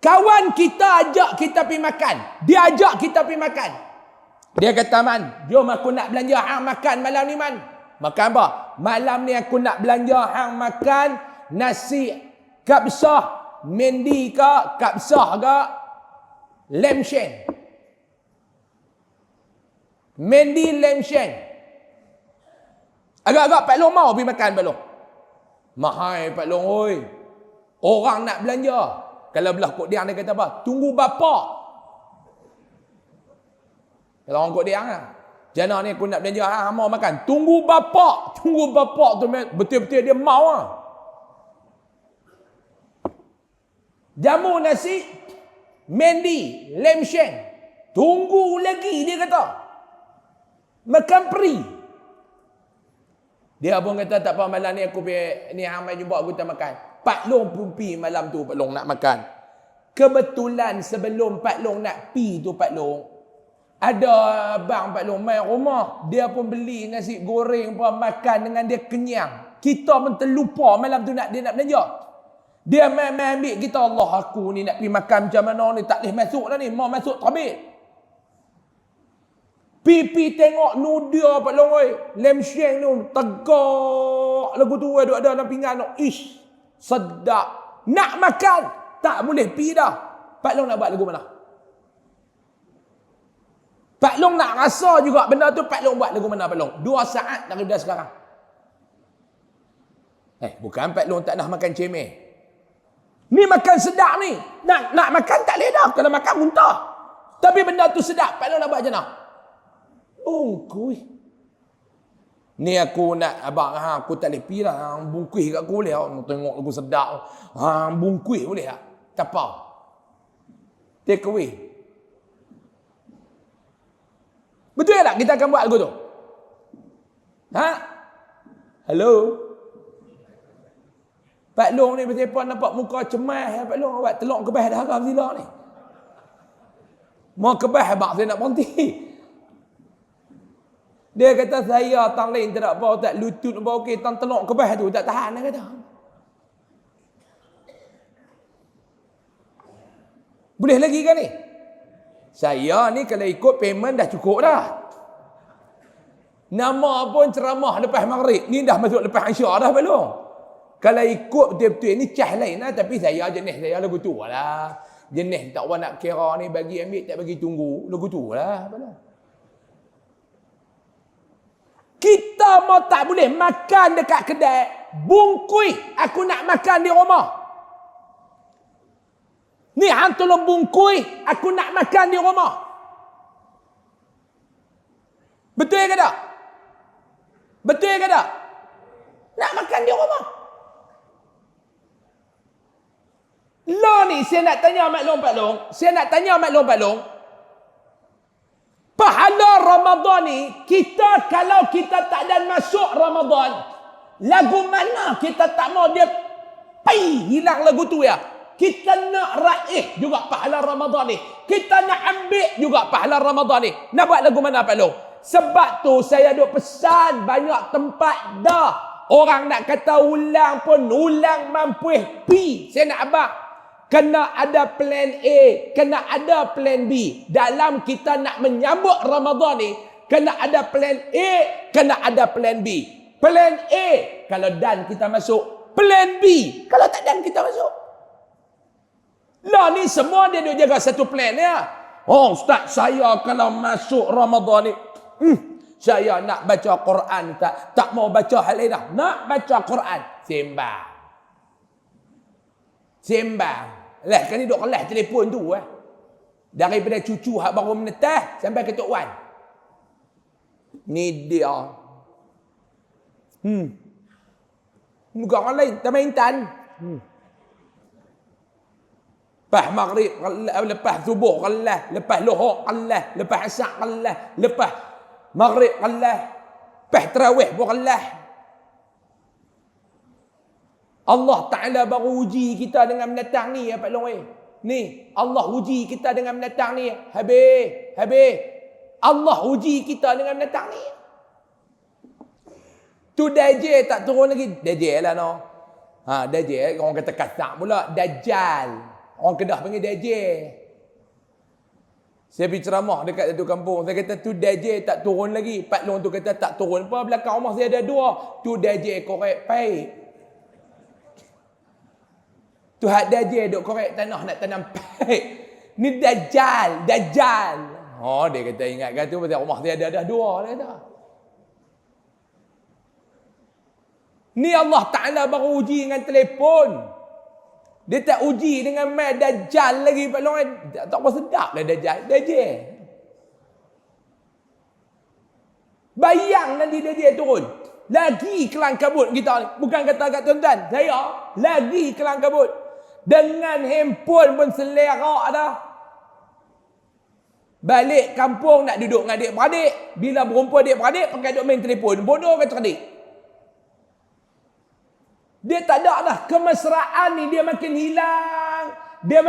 Kawan kita ajak kita pergi makan. Dia ajak kita pergi makan. Dia kata, Man, jom aku nak belanja hang makan malam ni, Man. Makan apa? Malam ni aku nak belanja hang makan nasi kabsah mendi ke, kabsah ke, lam shen. Mendi lam shen. Agak-agak Pak Long mau pergi makan Pak Long. Mahal Pak Long, oi. Orang nak belanja. Kalau belah Kok Diang dia kata apa? Tunggu bapak. Kalau orang Kok Diang lah. Jana ni aku nak belanja, mau makan. Tunggu bapak. Tunggu bapak tu betul-betul dia mau lah. Jamu nasi, mendi, lem shen. Tunggu lagi dia kata. Makan peri. Dia pun kata tak apa malam ni aku pergi, ni hang mai jumpa aku kita makan. Pak Long pun pi malam tu Pak Long nak makan. Kebetulan sebelum Pak Long nak pi tu Pak Long, ada abang Pak Long main rumah. Dia pun beli nasi goreng pun makan dengan dia kenyang. Kita pun terlupa malam tu dia nak belanja. Dia main ambil kita, Allah aku ni nak pi makan macam mana ni, tak boleh masuk dah ni. Mau masuk terbit. Pipi tengok nudia Pak Long oi. Lem sheng tu tegak lagu tu ada dalam pinggan tu. Ish. Sedap. Nak makan. Tak boleh pi dah. Pak Long nak buat lagu mana? Pak Long nak rasa juga benda tu. Pak Long buat lagu mana Pak Long? 2 saat daripada sekarang. Bukan Pak Long tak nak makan cemeh. Ni makan sedap ni. Nak makan tak boleh dah. Kalau makan muntah. Tapi benda tu sedap. Pak Long nak buat macam mana? Bungkus. Ni aku nak abang aku tak boleh pi lah. Hang bungkus kat aku boleh. Tengok lagu sedap. Hang bungkus boleh tak? Tak apa. Take away. Betul tak kita akan buat lagu tu? Ha? Hello? Pak Long ni bertelepon nampak muka cemas. Pak Long awak telok kebah dah ke Zila ni? Mau kebah abang saya nak berhenti. Dia kata saya tang lain tak apa, tak lutut apa okey, tang telok kebah tu tak tahan dia kata. Boleh lagi kan ni? Saya ni kalau ikut payment dah cukup dah. Nama pun ceramah lepas maghrib. Ni dah masuk lepas Isyak dah belum? Kalau ikut betul-betul ni cah lain lah. Tapi saya jenis saya lagu tu lah. Jenis tak orang nak kira ni bagi ambil tak bagi tunggu. Lagu tu lah. Kita mau tak boleh makan dekat kedai. Bungkui aku nak makan di rumah. Ni hang tolong bungkui aku nak makan di rumah. Betul ke tak? Betul ke tak? Nak makan di rumah. Lo ni saya nak tanya Mak Long Pak Long. Saya nak tanya Mak Long Pak Long. Pahala Ramadan ni, kita kalau kita tak ada masuk Ramadan, lagu mana kita tak mau dia hilang lagu tu ya. Kita nak raih juga pahala Ramadan ni. Kita nak ambil juga pahala Ramadan ni. Nak buat lagu mana Pak Long? Sebab tu saya duk pesan banyak tempat dah. Orang nak kata ulang pun ulang mampu pi. Saya nak abang. Kena ada plan A, kena ada plan B. Dalam kita nak menyambut Ramadan ni, kena ada plan A, kena ada plan B. Plan A, kalau dan kita masuk. Plan B, kalau tak dan kita masuk. Lah ni semua dia duk jaga satu plan ya. Oh Ustaz, saya kalau masuk Ramadan ni, saya nak baca Quran tak mau baca hal lain dah. Nak baca Quran, sembang. Sembang. Lah kan ni duk kelas telefon tu daripada cucu hak baru menetah sampai ke Tok Wan. Ni dia. Muka orang lain tak main tan. Lepas maghrib kelas, lepas subuh kelas, lepas lohor kelas, lepas asar kelas, lepas maghrib kelas, lepas tarawih pun kelas. Allah Ta'ala baru uji kita dengan menatang ni ya Pak Long. Ni, Allah uji kita dengan menatang ni. Habis. Allah uji kita dengan menatang ni. Tu Dajjal tak turun lagi. Dajjal lah no. Dajjal, orang kata kasak pula. Dajjal. Orang Kedah panggil Dajjal. Saya pergi ceramah dekat satu kampung. Saya kata tu Dajjal tak turun lagi. Pak Long tu kata tak turun. Apa belakang rumah saya ada dua. Tu Dajjal korek paip. Tu hak Dajjal duk korek tanah nak tanam paip. Ni Dajjal. Oh dia kata ingat tu pasal rumah saya ada dah dua. Dia kata. Ni Allah Ta'ala baru uji dengan telefon. Dia tak uji dengan mai Dajjal lagi Pak Long. Tak apa sedap lah Dajjal. Bayang nanti Dajjal turun. Lagi kelang kabut kita ni. Bukan kata kat tuan-tuan. Saya lagi kelang kabut. Dengan handphone pun selerak dah. Balik kampung nak duduk dengan adik-beradik. Bila berumpa adik-beradik pakai duk main telefon. Bodoh ke cerdik? Dia tak ada dah. Kemesraan ni dia makin hilang. Dia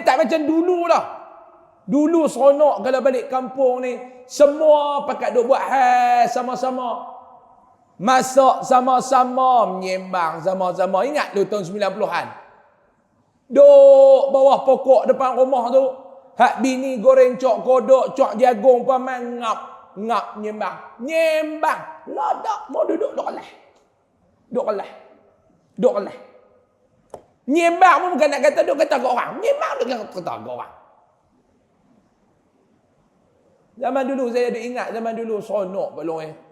tak macam dulu dah. Dulu seronok kalau balik kampung ni. Semua pakai duk buat hal sama-sama. Masak sama-sama, menyembang sama-sama. Ingat tu tahun 90-an. Duk bawah pokok depan rumah tu. Hak bini goreng cok kodok, cok jagung paman ngap nyembang. Ladak mau duduk duk kelas. Nyembang pun bukan nak kata duk kata ke orang. Nyembang duk kata ke orang. Zaman dulu saya ada ingat zaman dulu seronok Pak Long.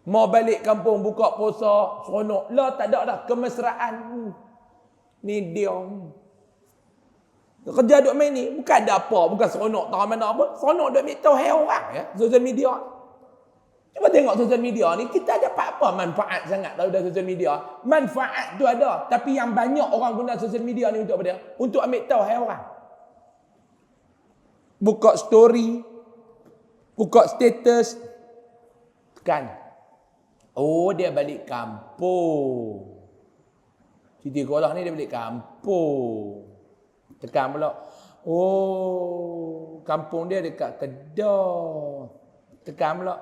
Mau balik kampung buka puasa, seronok. Lah tak ada dah kemesraan. Ni dia. Kerja duk main ni bukan ada apa, bukan seronok tak mana apa. Seronok duk ambil tahu orang ya, social media. Cuba tengok social media ni, kita dapat apa manfaat sangat tahu dari social media. Manfaat tu ada, tapi yang banyak orang guna social media ni untuk apa dia? Untuk ambil tahu orang. Buka story, buka status, kan. Oh, dia balik kampung. Siti Kolah ni dia balik kampung. Tekan pula. Oh, kampung dia dekat Kedah. Tekan pula.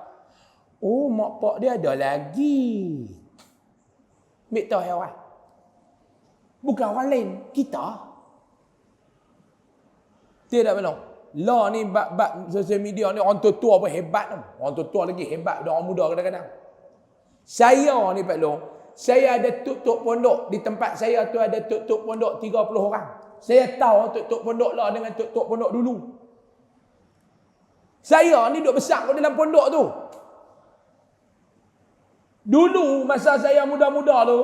Oh, mak pak dia ada lagi. Ambil tahu hewan. Bukan orang lain, kita. Tidak belum. Lah ni bab sosial media ni orang tua pun hebat tu. Orang tua lagi hebat daripada orang muda kadang-kadang. Saya ni Pak Long, saya ada tuk-tuk pondok di tempat saya tu, ada tuk-tuk pondok 30 orang. Saya tahu tuk-tuk pondok lah dengan tuk-tuk pondok dulu. Saya ni duduk besar kat dalam pondok tu. Dulu masa saya muda-muda tu,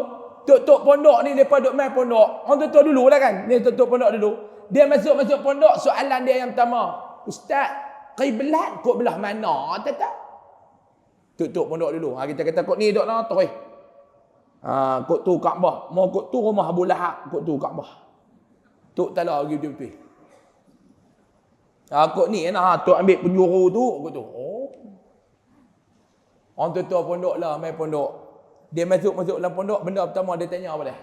tuk-tuk pondok ni mereka duduk main pondok. Orang tua dulu lah kan. Ni tuk-tuk pondok dulu. Dia masuk pondok, soalan dia yang pertama, Ustaz, qiblat kok belah mana? Tak. Tuk-tuk pondok dulu. Kita kata kok ni duduk lah, terus. Kok tu Kaabah. Mau kok tu rumah Abu Lahab, kok tu Kaabah. Tuk tak lah pergi betul-betul. Kok ni nak tuk ambil penjuru tu, kok tu. Oh. Orang tua pondok lah, main pondok. Dia masuk dalam pondok, benda pertama dia tanya apa dia?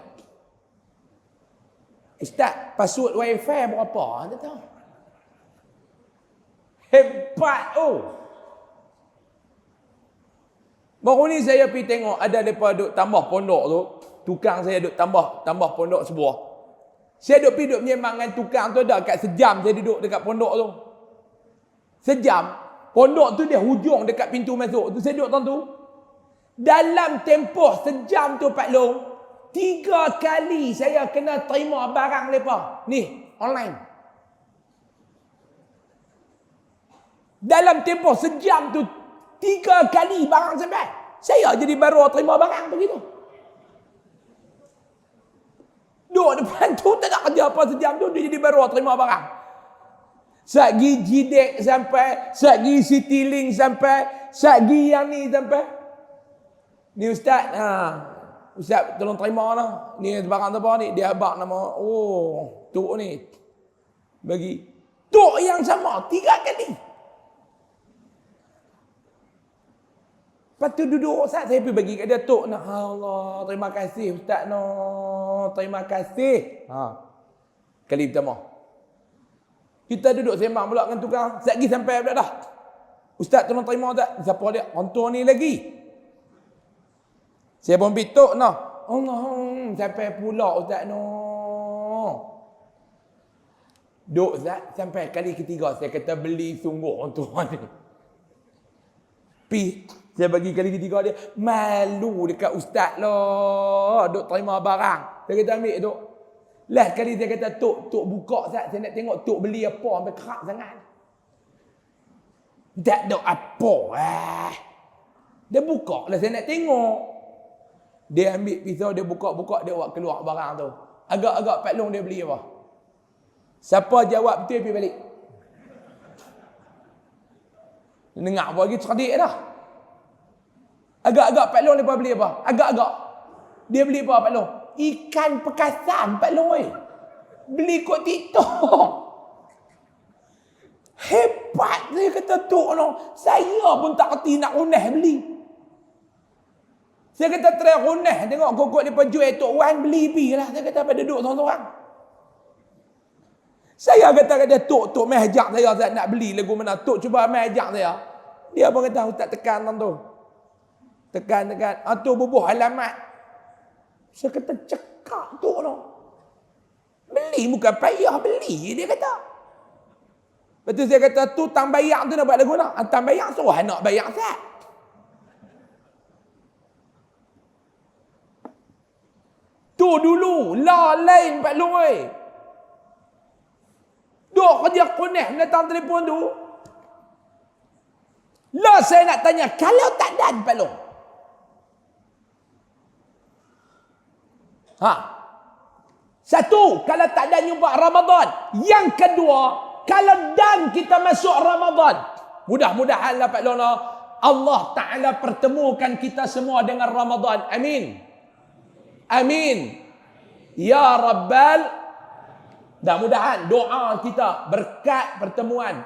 Ustaz, password wifi berapa? Dia tahu. Hebat oh. Baru ni saya pergi tengok ada depa duk tambah pondok tu. Tukang saya duk tambah pondok sebuah. Saya duk pergi menyembang dengan tukang tu dah kat sejam saya duduk dekat pondok tu. Sejam. Pondok tu dia hujung dekat pintu masuk. Tu saya duduk tu. Dalam tempoh sejam tu Pak Long, 3 kali saya kena terima barang mereka. Ni, online. Dalam tempoh sejam tu, 3 kali barang sampai. Saya jadi baru terima barang begitu. Duduk depan tu, tak nak kerja apa sejam tu, dia jadi baru terima barang. Sagi Jidek sampai, sagi Citylink sampai, sagi yang ni sampai. Ni Ustaz, Ustaz tolong terima lah. Ni barang apa ni? Dia abang nama, tuk ni. Bagi. Tuk yang sama, 3 kali. Lepas tu duduk Ustaz, saya pergi bagi kat dia tuk. Nah, Allah, terima kasih Ustaz. No, terima kasih. Kali pertama. Kita duduk sembang pula dengan tukang. Sekali sampai pula dah. Ustaz tolong terima tak? Siapa dia? Orang tua ni lagi. Saya pun pituk noh. Allah, sampai pula Ustaz noh. Duk Ustaz, sampai kali ketiga saya kata beli sungguh orang tua ni. Saya bagi kali ketiga dia, malu dekat Ustaz lah. Duk terima barang. Saya kata ambil duk. Lah kali dia kata, Tok buka Ustaz. Saya nak tengok Tok beli apa sampai kerak sangat. Tak ada apa. Dia buka lah saya nak tengok. Dia ambil pisau, dia buka-buka, dia buat keluar barang tu. Agak-agak Pak Long dia beli apa? Siapa jawab betul pergi balik. Dengar apa lagi cerdik dah. Agak-agak Pak Long dia beli apa? Agak-agak. Dia beli apa Pak Long? Ikan pekasan Pak Long. Beli kot TikTok. Hebat saya kata Tok Long. Saya pun tak kerti nak runah beli. Saya kata try runah. Tengok kokok dia jual Tok Wan beli pergi lah. Saya kata pada duduk seorang-seorang. Saya kata kat dia Tok mai ajak saya nak beli lagu mana. Tok cuba mai ajak saya. Dia pun kata tak tekan tu. Tekan. Tu bubuh alamat. Saya kata cekak Tok Long. Beli bukan payah beli dia kata. Lepas tu saya kata tu tang bayang tu nak buat lagu nak. Tang bayang suruh nak bayang Ustaz. Tu dulu lah lain Pak Long oi. Duk kerja koneh datang telefon tu. Lah saya nak tanya kalau tak dan Pak Long. Satu, kalau tak ada nyumbang Ramadan. Yang kedua, kalau dan kita masuk Ramadan. Mudah-mudahanlah Pak Long, Allah Ta'ala pertemukan kita semua dengan Ramadan. Amin. Amin. Ya Rabbal. Mudah-mudahan doa kita berkat pertemuan.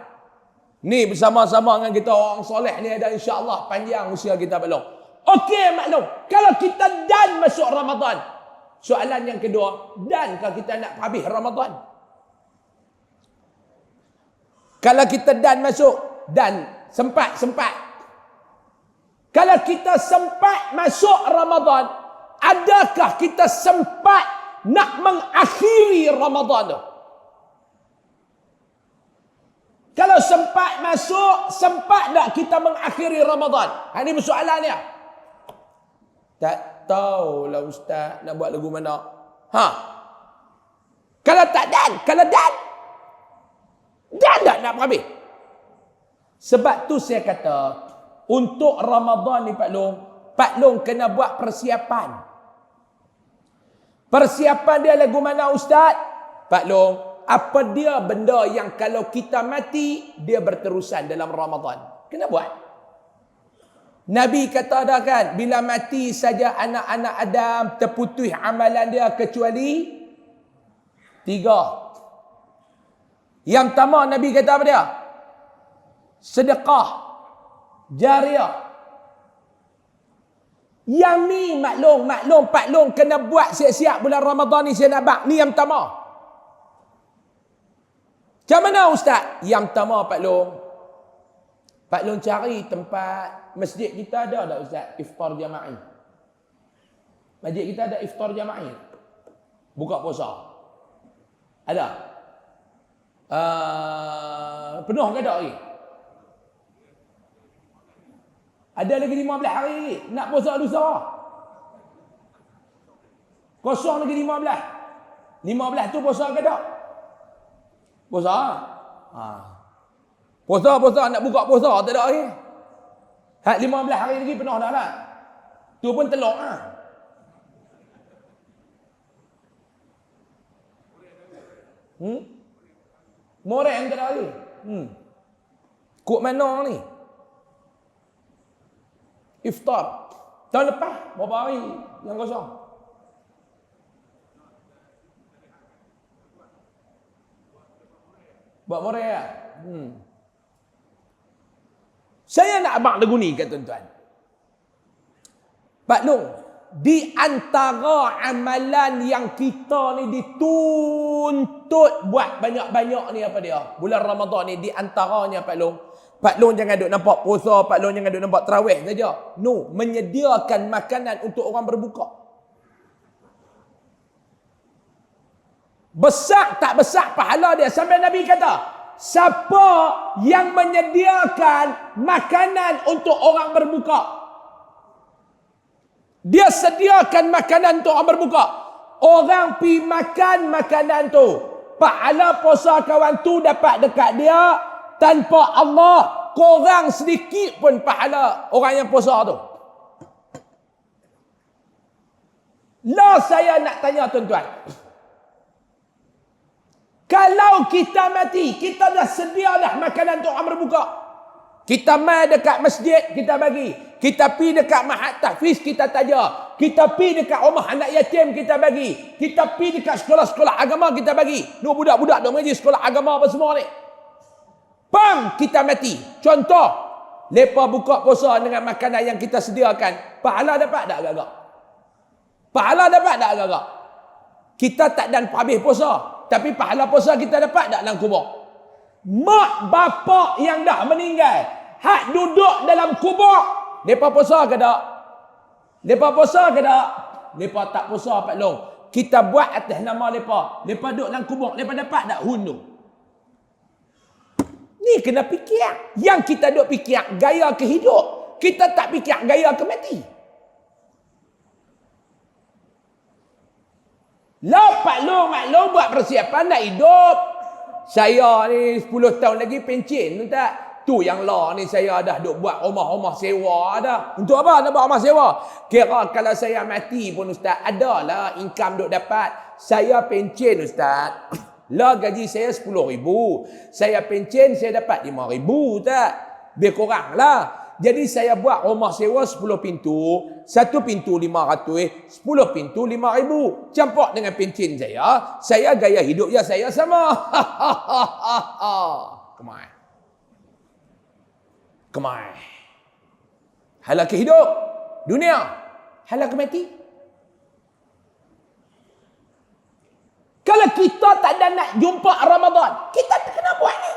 Ni bersama-sama dengan kita orang soleh ni ada insya-Allah panjang usia kita Pak Long. Okey Mak Long, kalau kita dan masuk Ramadan. Soalan yang kedua, dankah kita nak habis Ramadan? Kalau kita dan masuk, dan sempat. Kalau kita sempat masuk Ramadan, adakah kita sempat nak mengakhiri Ramadan tu. Kalau sempat masuk, sempat tak kita mengakhiri Ramadan? Ini persoalan dia. Tak tahulah Ustaz nak buat lagu mana. Kalau tak dan, kalau dan tak nak habis. Sebab tu saya kata, untuk Ramadan ni Pak Long kena buat persiapan. Persiapan dia lagu mana Ustaz? Pak Long, apa dia benda yang kalau kita mati, dia berterusan dalam Ramadan? Kena buat. Nabi kata dah kan, bila mati saja anak-anak Adam, terputus amalan dia kecuali 3. Yang pertama Nabi kata apa dia? Sedekah jariah. Yang ni maklum Pak Long kena buat siap-siap bulan Ramadan ni, saya nak bak. Ni yang pertama. Macam mana Ustaz? Yang pertama Pak Long cari tempat masjid kita ada tak Ustaz? Iftar jama'i. Masjid kita ada iftar jama'i. Buka puasa. Ada? Penuh ke tak lagi? Ada lagi 15 hari lagi. Nak puasa lusa. Kosong lagi 15. 15 tu puasa ke tak? Puasa. Puasa nak buka puasa tak ada lagi. 15 hari lagi penuh dah lah. Tu pun telur Moreng tak ada lagi. Kok mana ni? Iftar. Tahun lepas berapa hari yang kosong? Buat moreng lah. Saya nak abang lagu ni kat tuan-tuan. Pak Long, di antara amalan yang kita ni dituntut buat banyak-banyak ni apa dia? Bulan Ramadan ni di antaranya Pak Long jangan duk nampak puasa, Pak Long jangan duk nampak tarawih saja. No, menyediakan makanan untuk orang berbuka. Besar tak besar pahala dia. Sampai Nabi kata, siapa yang menyediakan makanan untuk orang berbuka, dia sediakan makanan untuk orang berbuka, orang pi makan makanan tu, pahala puasa kawan tu dapat dekat dia, tanpa Allah korang sedikit pun pahala orang yang puasa tu. Lah saya nak tanya tuan-tuan, kalau kita mati, kita dah sedia dah makanan untuk orang berbuka. Kita mai dekat masjid, kita bagi. Kita pi dekat mahat tahfiz, kita taja. Kita pi dekat rumah anak yatim, kita bagi. Kita pi dekat sekolah-sekolah agama, kita bagi. Ni budak-budak duk mengaji sekolah agama apa semua ni. Pam, kita mati. Contoh, lepa buka puasa dengan makanan yang kita sediakan. Pahala dapat tak agak-agak? Pahala dapat tak agak-agak? Kita tak dan habis puasa, tapi pahala puasa kita dapat tak dalam kubur? Mak bapak yang dah meninggal, hak duduk dalam kubur, mereka puasa ke tak? Mereka puasa ke tak? Mereka tak puasa Pak Long. Kita buat atas nama mereka. Mereka duduk dalam kubur, mereka dapat tak hundu? Ni kena fikir. Yang kita duduk fikir gaya ke hidup, kita tak fikir gaya ke mati. Lah Pak Long, Mak Long buat persiapan nak hidup. Saya ni 10 tahun lagi pencen tu tak? Tu yang lah ni saya dah duk buat rumah-rumah sewa dah. Untuk apa nak buat rumah sewa? Kira kalau saya mati pun Ustaz, adalah income duk dapat. Saya pencen Ustaz. Lah gaji saya 10,000. Saya pencen saya dapat 5,000 tak? Lebih kurang lah. Jadi saya buat rumah sewa 10 pintu, 1 pintu 500, 10 pintu 5,000. Campur dengan pencen saya gaya hidup ya saya sama. Kemai. Halal ke hidup dunia, halal ke mati. Kalau kita tak ada nak jumpa Ramadan, kita kena buat ni.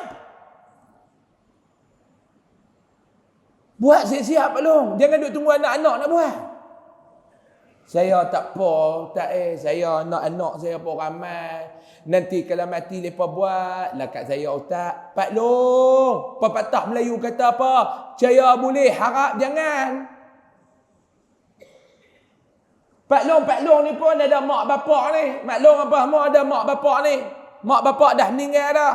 Buat siap-siap Pak Long. Jangan duk tunggu anak-anak nak buat. Saya tak apa, saya anak saya pun ramai. Nanti kalau mati lepas buat, lah kat saya ustaz. Pak Long, pepatah Melayu kata apa? Saya boleh, harap jangan. Pak Long ni pun ada mak bapak ni. Mak Long apa semua ada mak bapak ni. Mak bapak dah meninggal dah.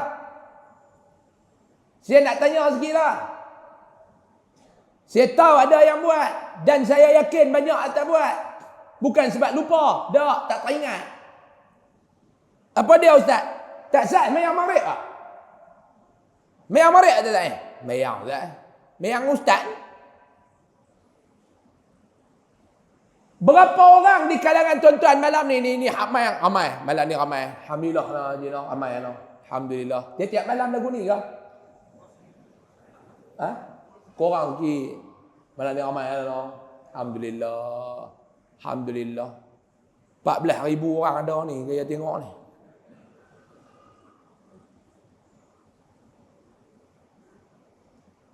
Saya nak tanya sikit lah. Saya tahu ada yang buat. Dan saya yakin banyak yang tak buat. Bukan sebab lupa. Tak teringat. Apa dia ustaz? Tak sah mayang maghrib tak? Mayang maghrib tak sah? Mayang ustaz. Mayang ustaz. Berapa orang di kalangan tuan-tuan malam ni ramai. Malam ni ramai. Alhamdulillah lah, ramai lah. Alhamdulillah. Tiap malam lagu ni ke? Ha? Korang sikit. Malam ni ramai lah. Alhamdulillah. Alhamdulillah. 14,000 orang ada ni. Saya tengok ni.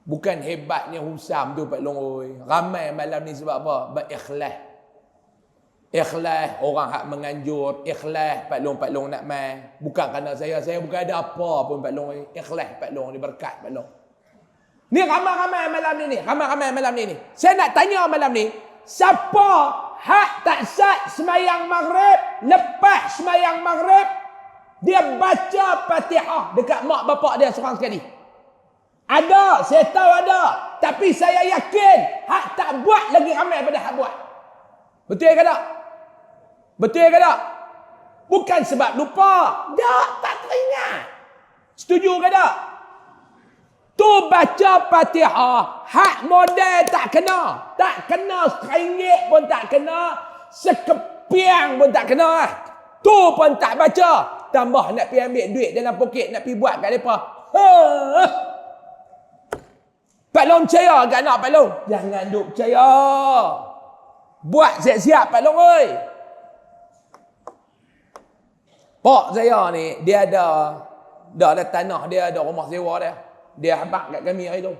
Bukan hebatnya Husam tu Pak Long oi. Ramai malam ni sebab apa? Berikhlas. Ikhlas orang hak menganjur, ikhlas Pak Long nak mai. Bukan kerana saya bukan ada apa pun Pak Long. Ikhlas Pak Long ni, berkat Pak Long. Ni ramai-ramai malam ni. Ramai-ramai malam ni. Saya nak tanya malam ni, siapa hak tak sah semayang maghrib, lepas semayang maghrib dia baca Fatihah dekat mak bapak dia seorang sekali? Ada, saya tahu ada. Tapi saya yakin hak tak buat lagi ramai daripada hak buat. Betul ke tak? Betul ke tak? Bukan sebab lupa. Tak teringat. Setuju ke tak? Tu baca Fatihah. Hak model tak kena. Tak kena RM1 pun tak kena. Sekepiang pun tak kena. Tu pun tak baca. Tambah nak pergi ambil duit dalam poket. Nak pergi buat kat mereka. Pak Long percaya kat anak Pak Long? Jangan duk percaya. Buat siap-siap Pak Long oi. Pak saya ni, dia ada tanah, dia ada rumah sewa dia. Dia habaq kat kami hari tu.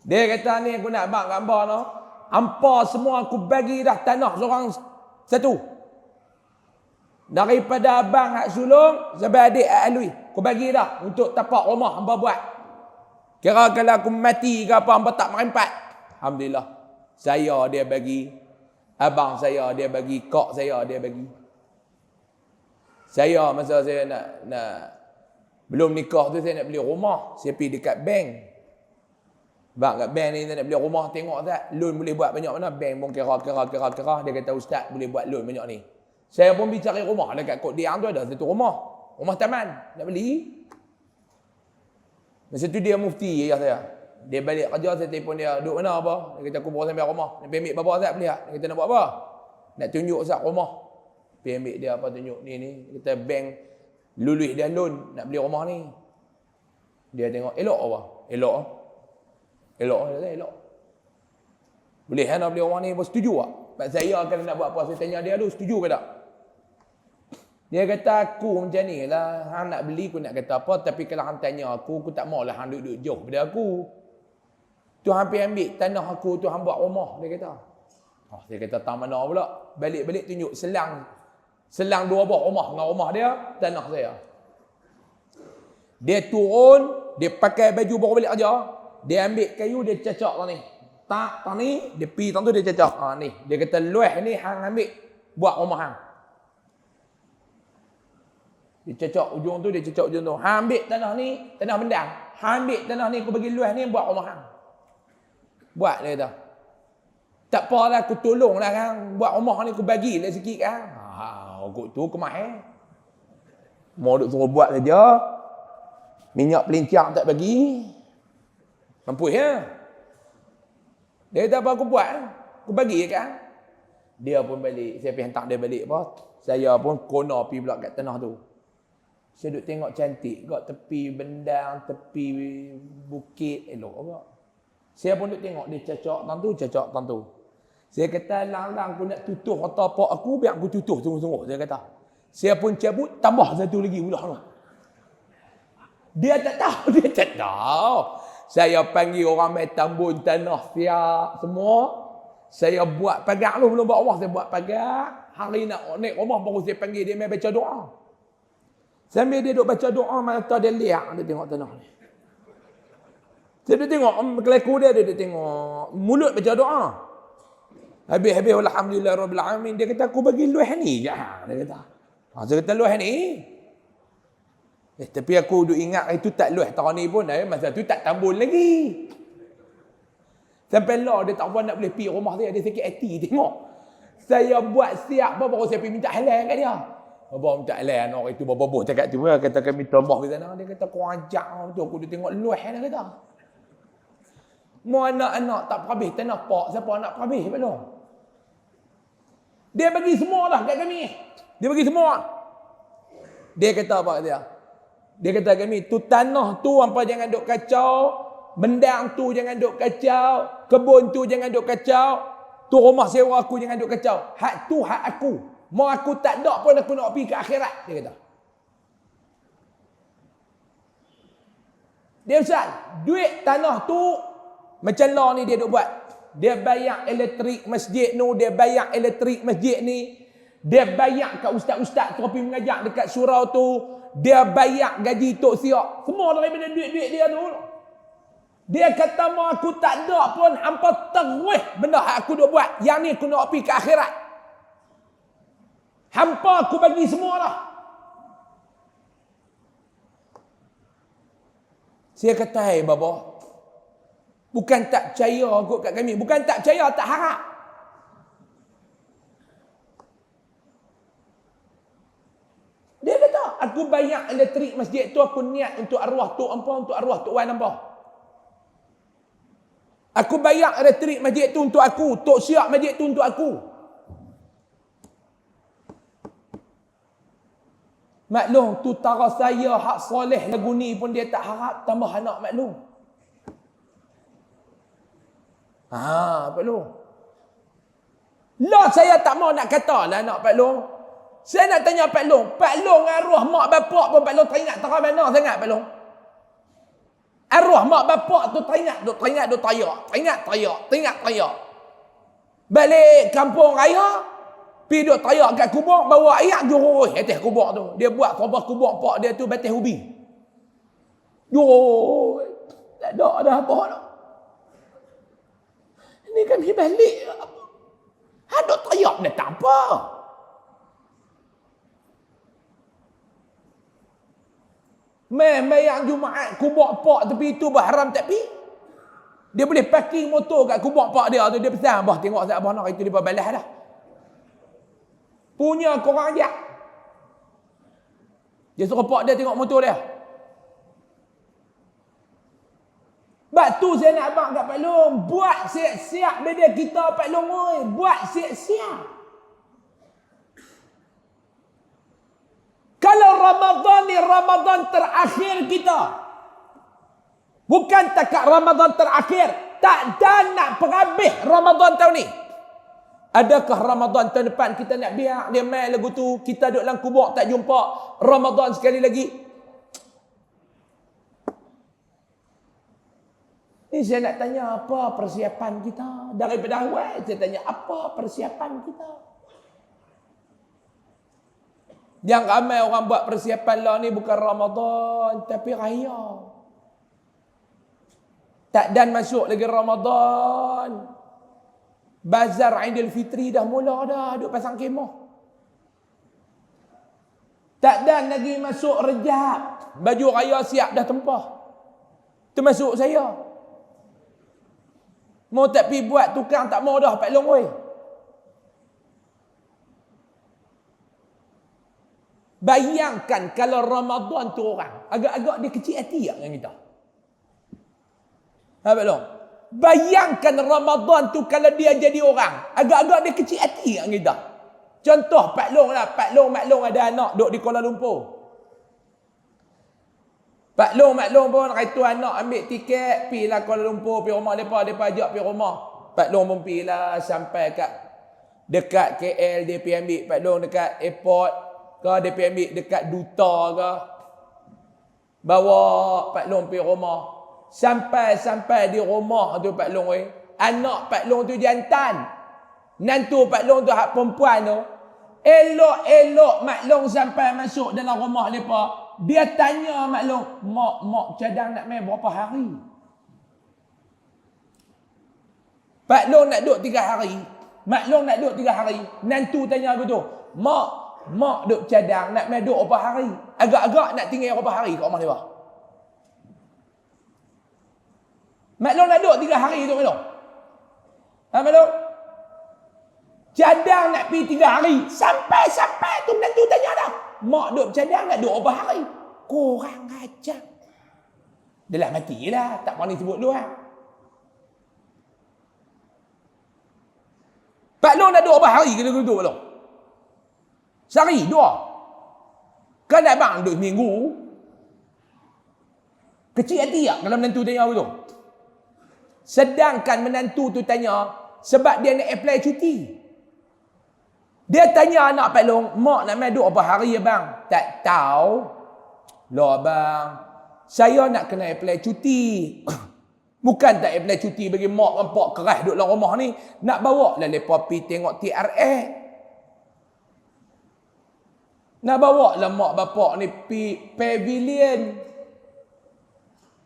Dia kata ni aku nak habaq kat hamba no. Hampa semua aku bagi dah tanah seorang satu. Daripada abang hak sulung sampai adik hak alui. Aku bagi dah untuk tapak rumah hamba buat. Kira kalau aku mati ke apa hamba tak merempat. Alhamdulillah. Saya dia bagi. Abang saya dia bagi. Kak saya dia bagi. Saya masa saya nak belum nikah tu saya nak beli rumah. Saya pergi dekat bank. Bang kat bank ni saya nak beli rumah, tengok tak loan boleh buat banyak mana. Bank pun kira. Dia kata ustaz boleh buat loan banyak ni. Saya pun pergi cari rumah dekat Kod Diang tu ada satu rumah. Rumah taman nak beli. Masa tu dia mufti ayah saya. Dia balik kerja, saya telefon dia, duduk mana apa? Dia kata aku bawa sampai rumah. Nak pergi ambil bapa Ustaz boleh tak? Dia kata nak buat apa? Nak tunjuk Ustaz rumah. Pergi ambil dia apa tunjuk ni. Dia kata bank lulus dia loan nak beli rumah ni. Dia tengok elok apa? Elok. Dia kata elok. Boleh nak beli rumah ni? Setuju tak? Pak saya akan nak buat apa? Saya tanya dia dulu, setuju ke tak? Dia kata aku macam ni lah. Hang nak beli aku nak kata apa. Tapi kalau hang tanya aku tak maulah hang duduk jauh daripada aku. Tu hang pergi ambil tanah aku tu hang buat rumah. Dia kata. Dia kata tak mana pula. Balik-balik tunjuk selang dua buah rumah dengan rumah dia. Tanah saya. Dia turun. Dia pakai baju baru balik kerja. Dia ambil kayu dia cacak tang ni. Tak ni. Dia pergi tang tu dia cacak. Ni. Dia kata luah ni hang ambil. Buat rumah hang. Dia cacak ujung tu, Hang ambil tanah ni, tanah bendang. Hang ambil tanah ni, aku bagi luas ni, buat rumah hang. Buat, dia kata. Tak apalah, aku tolong lah kan. Buat rumah ni, aku bagi lah sikit kan. Aku tu kemah Mau duk suruh buat saja. Minyak pelincang tak bagi. Mampu ya. Dia kata apa aku buat? Aku bagi kan. Dia pun balik. Saya pergi hantar dia balik apa. Saya pun kona pergi pula kat tanah tu. Saya duduk tengok cantik kat tepi bendang, tepi bukit, elok agak. Saya pun duduk tengok dia cacak tang tu. Saya kata lang-lang aku nak tutup harta pak aku, biar aku tutup sungguh-sungguh. Saya kata. Saya pun cabut, tambah satu lagi pula. Dia tak tahu. Saya panggil orang main tambun tanah siap semua. Saya buat pagar lu belum buat rumah, saya buat pagar. Hari nak naik rumah baru saya panggil dia main baca doa. Sambil dia duk baca doa, mata dia liak, dia tengok tanah ni. Saya duk tengok kelaku dia duk tengok mulut baca doa. Habis alhamdulillah rabbil alamin, dia kata aku bagi luah ni je. Dia kata. Saya kata luah ni. Tapi aku duk ingat itu tak luah tahun ni pun, masa tu tak tambul lagi. Sampai lah dia tak nak boleh pergi rumah dia sakit hati tengok. Saya buat siap baru saya pergi minta halal kat dia. Baru minta halal anak itu boboh cakap tu kata kami tambah ke sana. Dia kata kau ajak tu aku dia tengok luah dia kata. Mau anak-anak tak perhabis tanah pak, siapa nak perhabis belum? Dia bagi semua dah kat kami. Dia bagi semua. Dia kata apa kat dia? Dia kata kami tu tanah tu hampa jangan duk kacau. Bendang tu jangan duk kacau. Kebun tu jangan duk kacau. Tu rumah sewa aku jangan duk kacau. Hak tu hak aku. Mau aku tak ada pun aku nak pergi ke akhirat. Dia kata. Dia Ustaz, duit tanah tu macam lah ni dia duk buat. Dia bayar elektrik masjid ni. Dia bayar elektrik masjid ni. Dia bayar kat ustaz-ustaz tu pergi mengajar dekat surau tu. Dia bayar gaji Tok Siak. Semua daripada duit-duit dia tu. Dia kata mau aku tak ada pun hampa terus benda yang aku duk buat. Yang ni aku nak pergi ke akhirat. Hampa aku bagi semua dah. Saya kata, hai bapa. Bukan tak percaya kot kat kami. Bukan tak percaya, tak harap. Dia kata, aku bayar elektrik masjid tu, aku niat untuk arwah Tok Ampa, untuk arwah Tok Wan Ampa. Aku bayar elektrik masjid tu untuk aku. Tok Siak masjid tu untuk aku. Maklum, tu tara saya hak soleh lagu ni pun dia tak harap tambah anak maklum. Pak Long. Lah saya tak mau nak kata lah anak Pak Long. Saya nak tanya Pak Long. Pak Long arwah mak bapak pun Pak Long teringat tara mana sangat Pak Long? Arwah mak bapak tu teringat tayak. Balik kampung raya, pergi duk tayak kat kubur, bawa air jurus atas kubur tu. Dia buat kubur pak dia tu batas ubi. Jurus. Tak ada dah apa dah. Ini kami balik. Ada tayak dia tak apa. Mayang Jumaat kubur pak tepi tu haram tak pi. Dia boleh parking motor kat kubur pak dia tu, dia pesan, "Abah tengok abah nak itu depa balas dah." Punya korang aja. Dia suruh pak dia tengok motor dia. Batu saya nak abang kat Pak Long, buat siap-siap media kita Pak Long oi, buat siap-siap. Kalau Ramadan ni Ramadan terakhir kita. Bukan takat Ramadan terakhir. Tak ada nak perhabis Ramadan tahun ni. Adakah Ramadan tahun depan kita nak biar dia main lagu tu, kita duduk dalam kubur tak jumpa Ramadan sekali lagi? Ni saya nak tanya apa persiapan kita. Daripada awal saya tanya apa persiapan kita. Yang ramai orang buat persiapan lah ni bukan Ramadan, tapi raya. Tak dan masuk lagi Ramadan. Bazar Aidil Fitri dah mula dah, duk pasang kemah. Tak dan lagi masuk Rejab. Baju raya siap dah tempah. Termasuk saya. Mau tak pergi buat tukang tak mau dah Pak Long oi. Bayangkan kalau Ramadan tu orang, agak-agak dia kecil hati tak dengan kita? Pak Long. Bayangkan Ramadan tu kalau dia jadi orang, agak-agak dia kecil hati tak dengan kita? Contoh Pak Long lah, Pak Long maklum ada anak duduk di Kuala Lumpur. Pak Long maklum pun itu anak ambil tiket, pergi lah Kuala Lumpur, pergi rumah mereka ajak pergi rumah. Pak Long pun pergi lah sampai kat dekat KL, dia pergi ambil Pak Long dekat airport, ke dia pergi ambil dekat duta ke. Bawa Pak Long pergi rumah. Sampai di rumah tu Pak Long anak Pak Long tu jantan. Nantu Pak Long tu hak perempuan tu, elok-elok Mak Long sampai masuk dalam rumah mereka. Dia tanya Mak Long, mak cadang nak main berapa hari? Pak Long nak duduk 3 hari. Mak Long nak duduk 3 hari. Nantu tanya aku tu, mak duduk cadang nak main duduk berapa hari? Agak-agak nak tinggal berapa hari kat rumah mereka? Mak Long nak duduk 3 hari tu Mak Long. Mak Long? Cadang nak pergi 3 hari. Sampai tu nantu tanya dah. Mak duduk cadang nak duduk berapa hari? Korang ajar. Dah lah matilah. Tak berani sebut dulu lah. Pak Long nak duduk berapa hari kena duduk Pak Long? Sehari, 2. Kan abang duduk seminggu. Kecil hati tak kalau menantu tanya begitu? Sedangkan menantu tu tanya sebab dia nak apply cuti. Dia tanya anak Pak Long, mak nak main duduk berapa hari ya bang? Tak tahu. Loh abang, saya nak kena apply cuti. Bukan tak apply cuti bagi mak nampak keras duduk dalam rumah ni. Nak bawa lah mereka pergi tengok TRX. Nak bawa lah mak bapak ni pergi pavilion.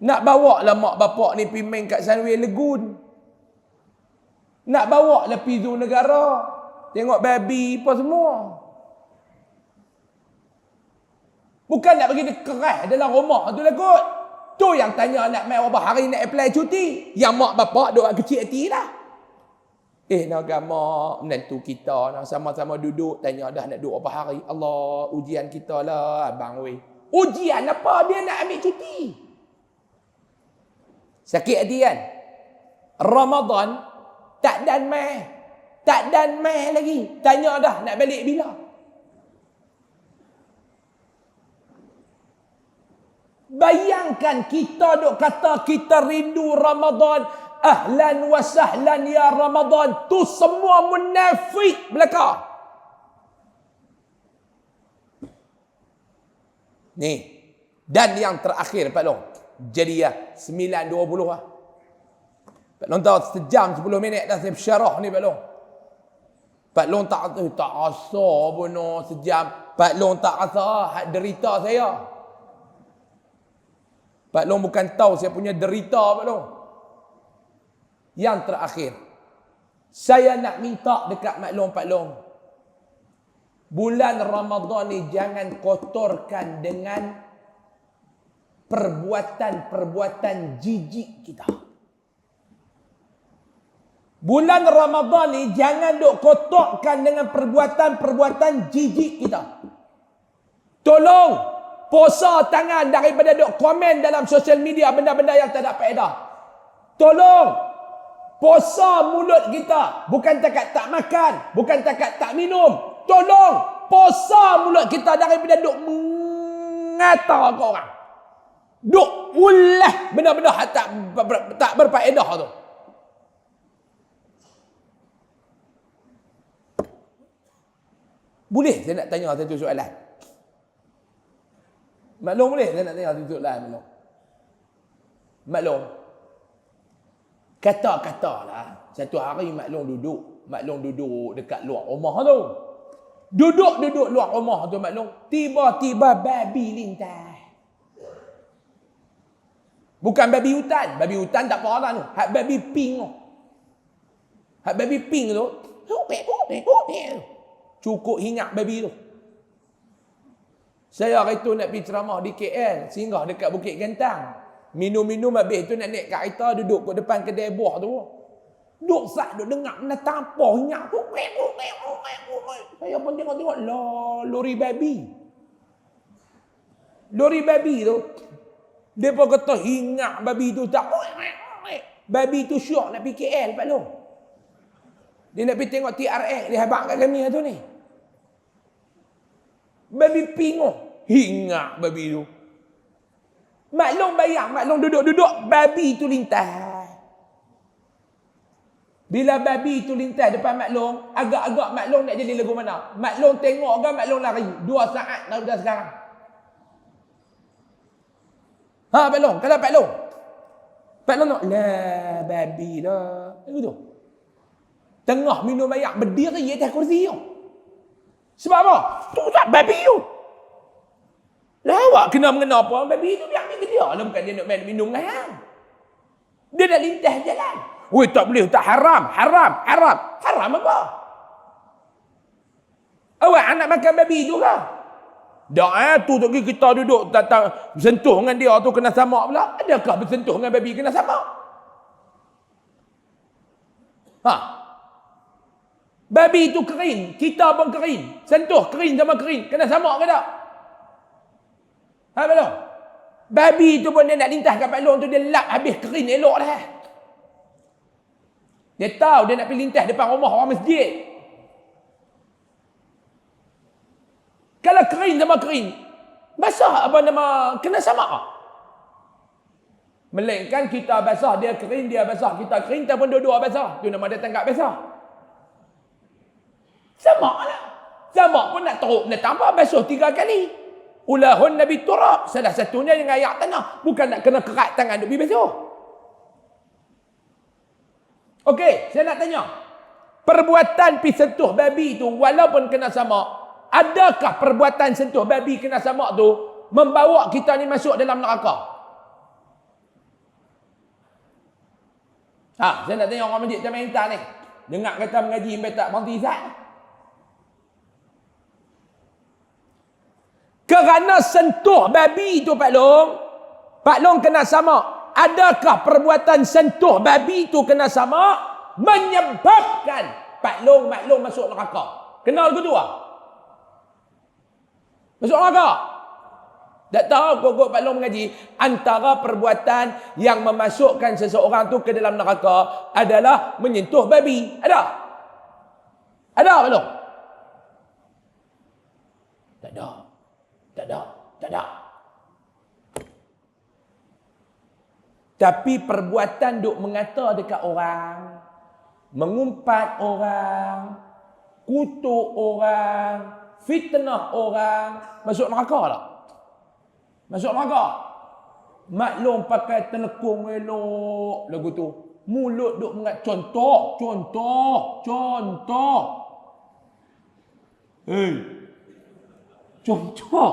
Nak bawa lah mak bapak ni pergi main kat Sunway Lagoon. Nak bawa lah pergi zoo negara. Tengok babi apa semua. Bukan nak bagi dia keras dalam rumah tu lah kot. Tu yang tanya nak main berapa hari nak apply cuti. Yang mak bapak duk kecil hati lah. Nak mak menantu kita nak sama-sama duduk tanya dah nak duduk berapa hari. Allah, ujian kita lah abang weh. Ujian apa dia nak ambil cuti? Sakit hati kan? Ramadan tak dan mai. Tak dan mai lagi. Tanya dah nak balik bila? Bayangkan kita duk kata kita rindu Ramadan. Ahlan wa sahlan ya Ramadan. Tu semua munafik belaka. Ni. Dan yang terakhir Pak Long. Jadi ya 9.20 lah. Pak Long tahu sejam 10 minit dah saya bersyarah ni Pak Long. Pak Long tak rasa pun sejam. Pak Long tak rasa hak derita saya. Pak Long bukan tahu saya punya derita Pak Long. Yang terakhir. Saya nak minta dekat Mak Long Pak Long. Bulan Ramadan ni jangan kotorkan dengan perbuatan-perbuatan jijik kita. Bulan Ramadan ni jangan duk kotorkan dengan perbuatan-perbuatan jijik kita. Tolong posa tangan daripada duk komen dalam sosial media benda-benda yang tak ada faedah. Tolong posa mulut kita. Bukan takat tak makan, bukan takat tak minum. Tolong posa mulut kita daripada duk mengata ke orang. Duk ulah benda-benda tak berfaedah tu. Boleh saya nak tanya satu soalan? Mak Long boleh saya nak tanya satu soalan Mak Long? Mak Long, kata-katalah satu hari Mak Long duduk dekat luar rumah tu. Duduk luar rumah tu Mak Long, tiba-tiba babi lintas. Bukan babi hutan tak apa lah tu. Hak babi pink tu. Hak babi pink tu. Cukup hingat babi tu. Saya hari tu nak pergi ceramah di KL, singgah dekat Bukit Gantang. Minum-minum habis tu nak naik kereta, duduk kat depan kedai buah tu. Duduk duk dengar nak tampah hingat tu. Saya pun tengok lah, lori babi. Lori babi tu. Dia pun kata hingat babi tu tak. Babi tu syok nak pergi KL Pak Long. Dia nak pergi tengok TRX dia habaq kat kami tu ni. Babi pingoh. Hingat babi tu. Mak Long bayang, Mak Long duduk-duduk, babi tu lintas. Bila babi tu lintas depan Mak Long, agak-agak Mak Long nak jadi lagu mana? Mak Long tengok kan Mak Long lari. 2 saat dah sekarang. Pak Long, kalau Pak Long. Pak Long nak, lah babi lah. Itu tu. Tengah minum air, berdiri atas kursi tu. Sebab apa? Tu tak babi tu. Lah awak kena mengena apa? Babi tu biar pergi dia. Lah bukan dia nak main minum dengan hang. Dia dah lintas jalan. Weh, tak boleh, tak haram. Haram apa? Awak anak makan babi tu ke? Dah tu lagi kita duduk tak bersentuh dengan dia tu kena samak pula. Adakah bersentuh dengan babi kena samak? Ha. Babi tu kering, kita pun kering. Sentuh kering sama kering, kena samak ke tak? Ha betul? Babi tu pun dia nak lintas kat Pak Long tu, dia lap habis kering elok dah. Dia tahu dia nak pergi lintas depan rumah orang masjid. Kalau kering sama kering, basah apa nama, kena sama. Melainkan kita basah, dia kering, dia basah. Kita kering, kita pun dua-dua basah. Itu nama dia tanggap basah. Sama lah. Sama pun nak teruk, nak tambah basuh 3 kali. Ulahun Nabi Turab. Salah satunya yang ayak tanah. Bukan nak kena kerat tangan duk pergi basuh. Okey, saya nak tanya. Perbuatan pergi sentuh babi tu, walaupun kena sama, adakah perbuatan sentuh babi kena samak tu membawa kita ni masuk dalam neraka? Ha, saya nak tanya orang masjid macam minta ni. Dengar kata mengaji sampai tak berhenti Zat. Kerana sentuh babi tu Pak Long kena samak. Adakah perbuatan sentuh babi tu kena samak menyebabkan Pak Long maklum masuk neraka? Kenal ke tu ah? Masuk neraka. Tak tahu pokok Pak Long mengaji, antara perbuatan yang memasukkan seseorang tu ke dalam neraka adalah menyentuh babi. Ada? Ada Pak Long? Tak ada. Tak ada. Tak ada. Tapi perbuatan duk mengata dekat orang, mengumpat orang, kutuk orang, fitnah orang, masuk neraka tak? Masuk neraka. Maklum pakai telekung elok lagu tu. Mulut duk mengat contoh. Hei. Contoh.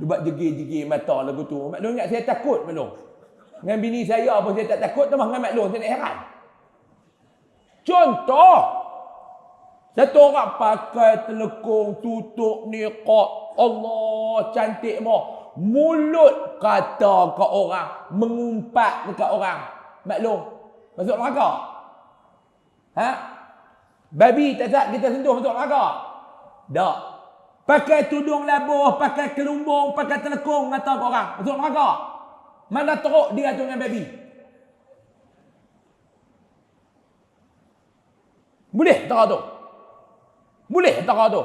Dia buat jegir-jegir mata lagu tu. Maklum ingat saya takut maklum. Dengan bini saya pun saya tak takut, tambah dengan maklum saya nak heran. Contoh. Satu orang pakai telekung, tutup niqab. Allah, cantik mah. Mulut kata ke orang, mengumpat dekat orang. Maklum, masuk neraka. Ha? Babi tak sat kita sentuh masuk neraka. Tak. Pakai tudung labuh, pakai kelumbung, pakai telekung kata ke orang, masuk neraka. Mana teruk dia tu dengan babi? Boleh tak tu? Boleh tak tu?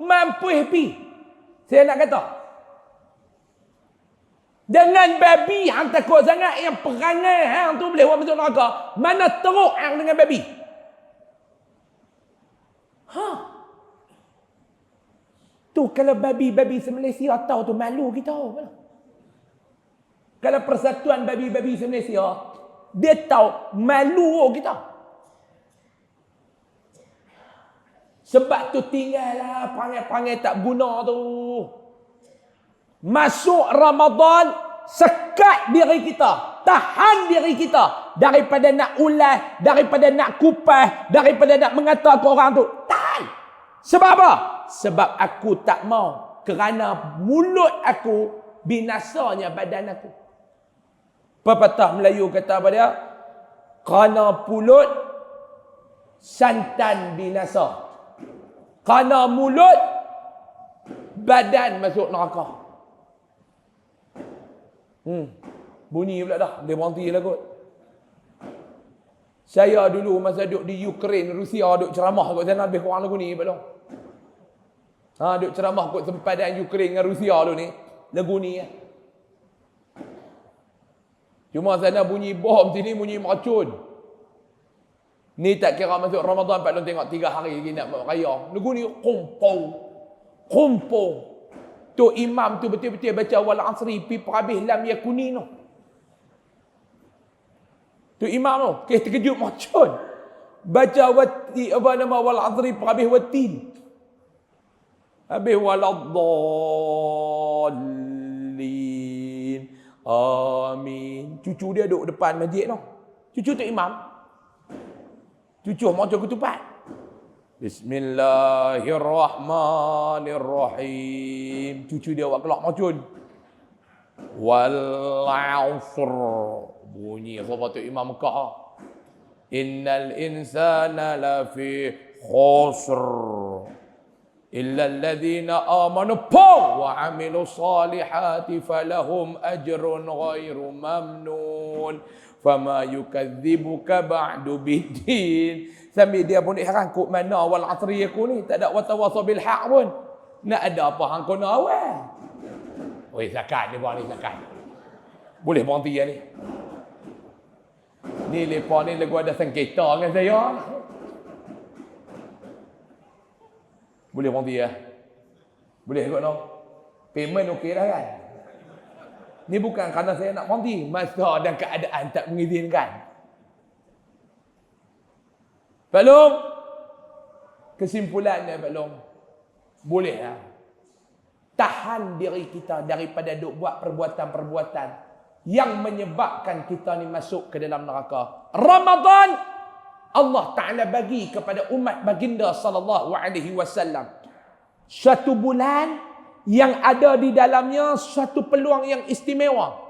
Mampu happy. Saya nak kata. Dengan babi hang takut sangat, yang perangai hang tu boleh buat masuk neraka. Mana teruk hang dengan babi? Ha? Tu kalau babi-babi se-Malaysia tahu tu malu kita. Kalau persatuan babi-babi se-Malaysia, dia tahu malu kita. Sebab tu tinggallah perangai-perangai tak guna tu. Masuk Ramadan, sekat diri kita, tahan diri kita daripada nak ulas, daripada nak kupas, daripada nak mengata ke orang tu. Tahan. Sebab apa? Sebab aku tak mau, kerana mulut aku binasanya badan aku. Pepatah Melayu kata apa dia? Kerana pulut santan binasa. Kerana mulut badan masuk neraka. Bunyi pula dah. Dia berhenti lah kot. Saya dulu masa duduk di Ukraine, Rusia, duduk ceramah kot sana lebih kurang lagu ni. Duduk ceramah kot sempadan Ukraine dengan Rusia tu ni. Lagu ni. Cuma sana bunyi bom, sini bunyi meracun. Ni tak kira masuk Ramadan, Pak Long tengok 3 hari lagi nak buat raya. Lagu ni kumpul. Tu imam tu betul-betul baca wal asri pi perhabis lam yakuni tu. Tu imam tu, kes terkejut macun. Baca wati apa nama wal asri habis watin. Habis waladdallin. Amin. Cucu dia duduk depan masjid tu. Cucu tu imam. Cucu macam ketupat. Bismillahirrahmanirrahim. Cucu dia buat kelak macun. Wal asr. Bunyi apa tu imam Mekah. Innal insana lafi khusr illa alladhina amanu wa amilu salihati falahum ajrun ghairu mamnun fama yukadzibuka ba'du biddin. Sambil dia pun heran kok mana wal asri aku ni tak ada watawasa bil haq pun. Nak ada apa hang kena awal. Oi zakat ni buat ni zakat. Boleh berhenti ya ni. Ni lepas ni lagu ada sengketa dengan saya. Boleh berhenti ya? Boleh kot no? Payment okey dah kan? Ni bukan kerana saya nak berhenti. Masa dan keadaan tak mengizinkan. Pak Long, kesimpulannya Pak Long, boleh lah. Tahan diri kita daripada duk buat perbuatan-perbuatan yang menyebabkan kita ni masuk ke dalam neraka. Ramadan Allah Ta'ala bagi kepada umat baginda sallallahu alaihi wasallam satu bulan yang ada di dalamnya satu peluang yang istimewa.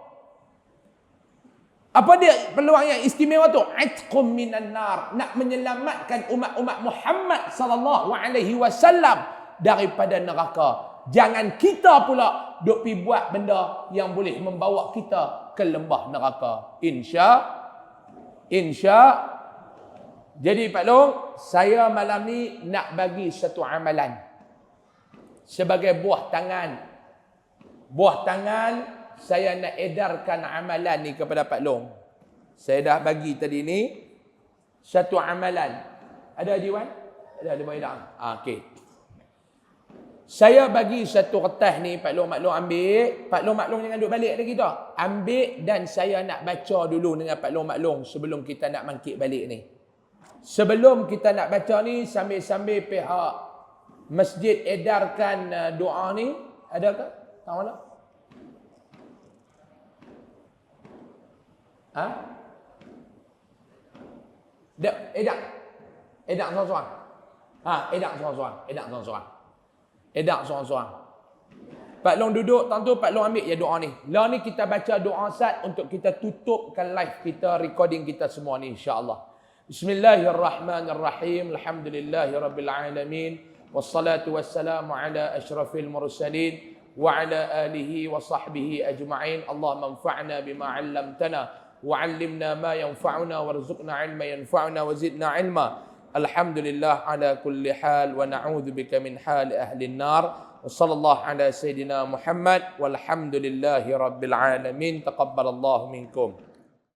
Apa dia peluang yang istimewa tu? Itqum minan nar, nak menyelamatkan umat-umat Muhammad sallallahu alaihi wasallam daripada neraka. Jangan kita pula duk pi buat benda yang boleh membawa kita ke lembah neraka. Jadi Pak Long, saya malam ni nak bagi satu amalan sebagai buah tangan. Buah tangan saya nak edarkan amalan ni kepada Pak Long. Saya dah bagi tadi ni satu amalan. Ada Haji Wan? Ada Haji Wan? Okey. Saya bagi satu kertas ni, Pak Long ambil. Pak Long jangan duduk balik lagi tu. Ambil dan saya nak baca dulu dengan Pak Long sebelum kita nak mangkit balik ni. Sebelum kita nak baca ni, sambil-sambil pihak masjid edarkan doa ni. Adakah? Tak mana? Ha? Edak seorang-seorang. Edak seorang-seorang. Pak Long duduk, tentu Pak Long ambil je doa ni. Lah ni kita baca doa sat untuk kita tutupkan live kita, recording kita semua ni insya-Allah. Bismillahirrahmanirrahim. Alhamdulillahirabbil alamin. Wassalatu wassalamu ala asyrafil mursalin wa ala alihi wa sahbihi ajma'in. Allahumma anfa'na bima 'allamtana wa 'allimna ma yanfa'una warzuqna 'ilman yanfa'una wa zidna 'ilma. Alhamdulillah ala kulli hal wa na'udzubika min hali ahli an-nar. Wa sallallahu ala sayidina Muhammad walhamdulillahi rabbil alamin. Taqabbalallahu minkum.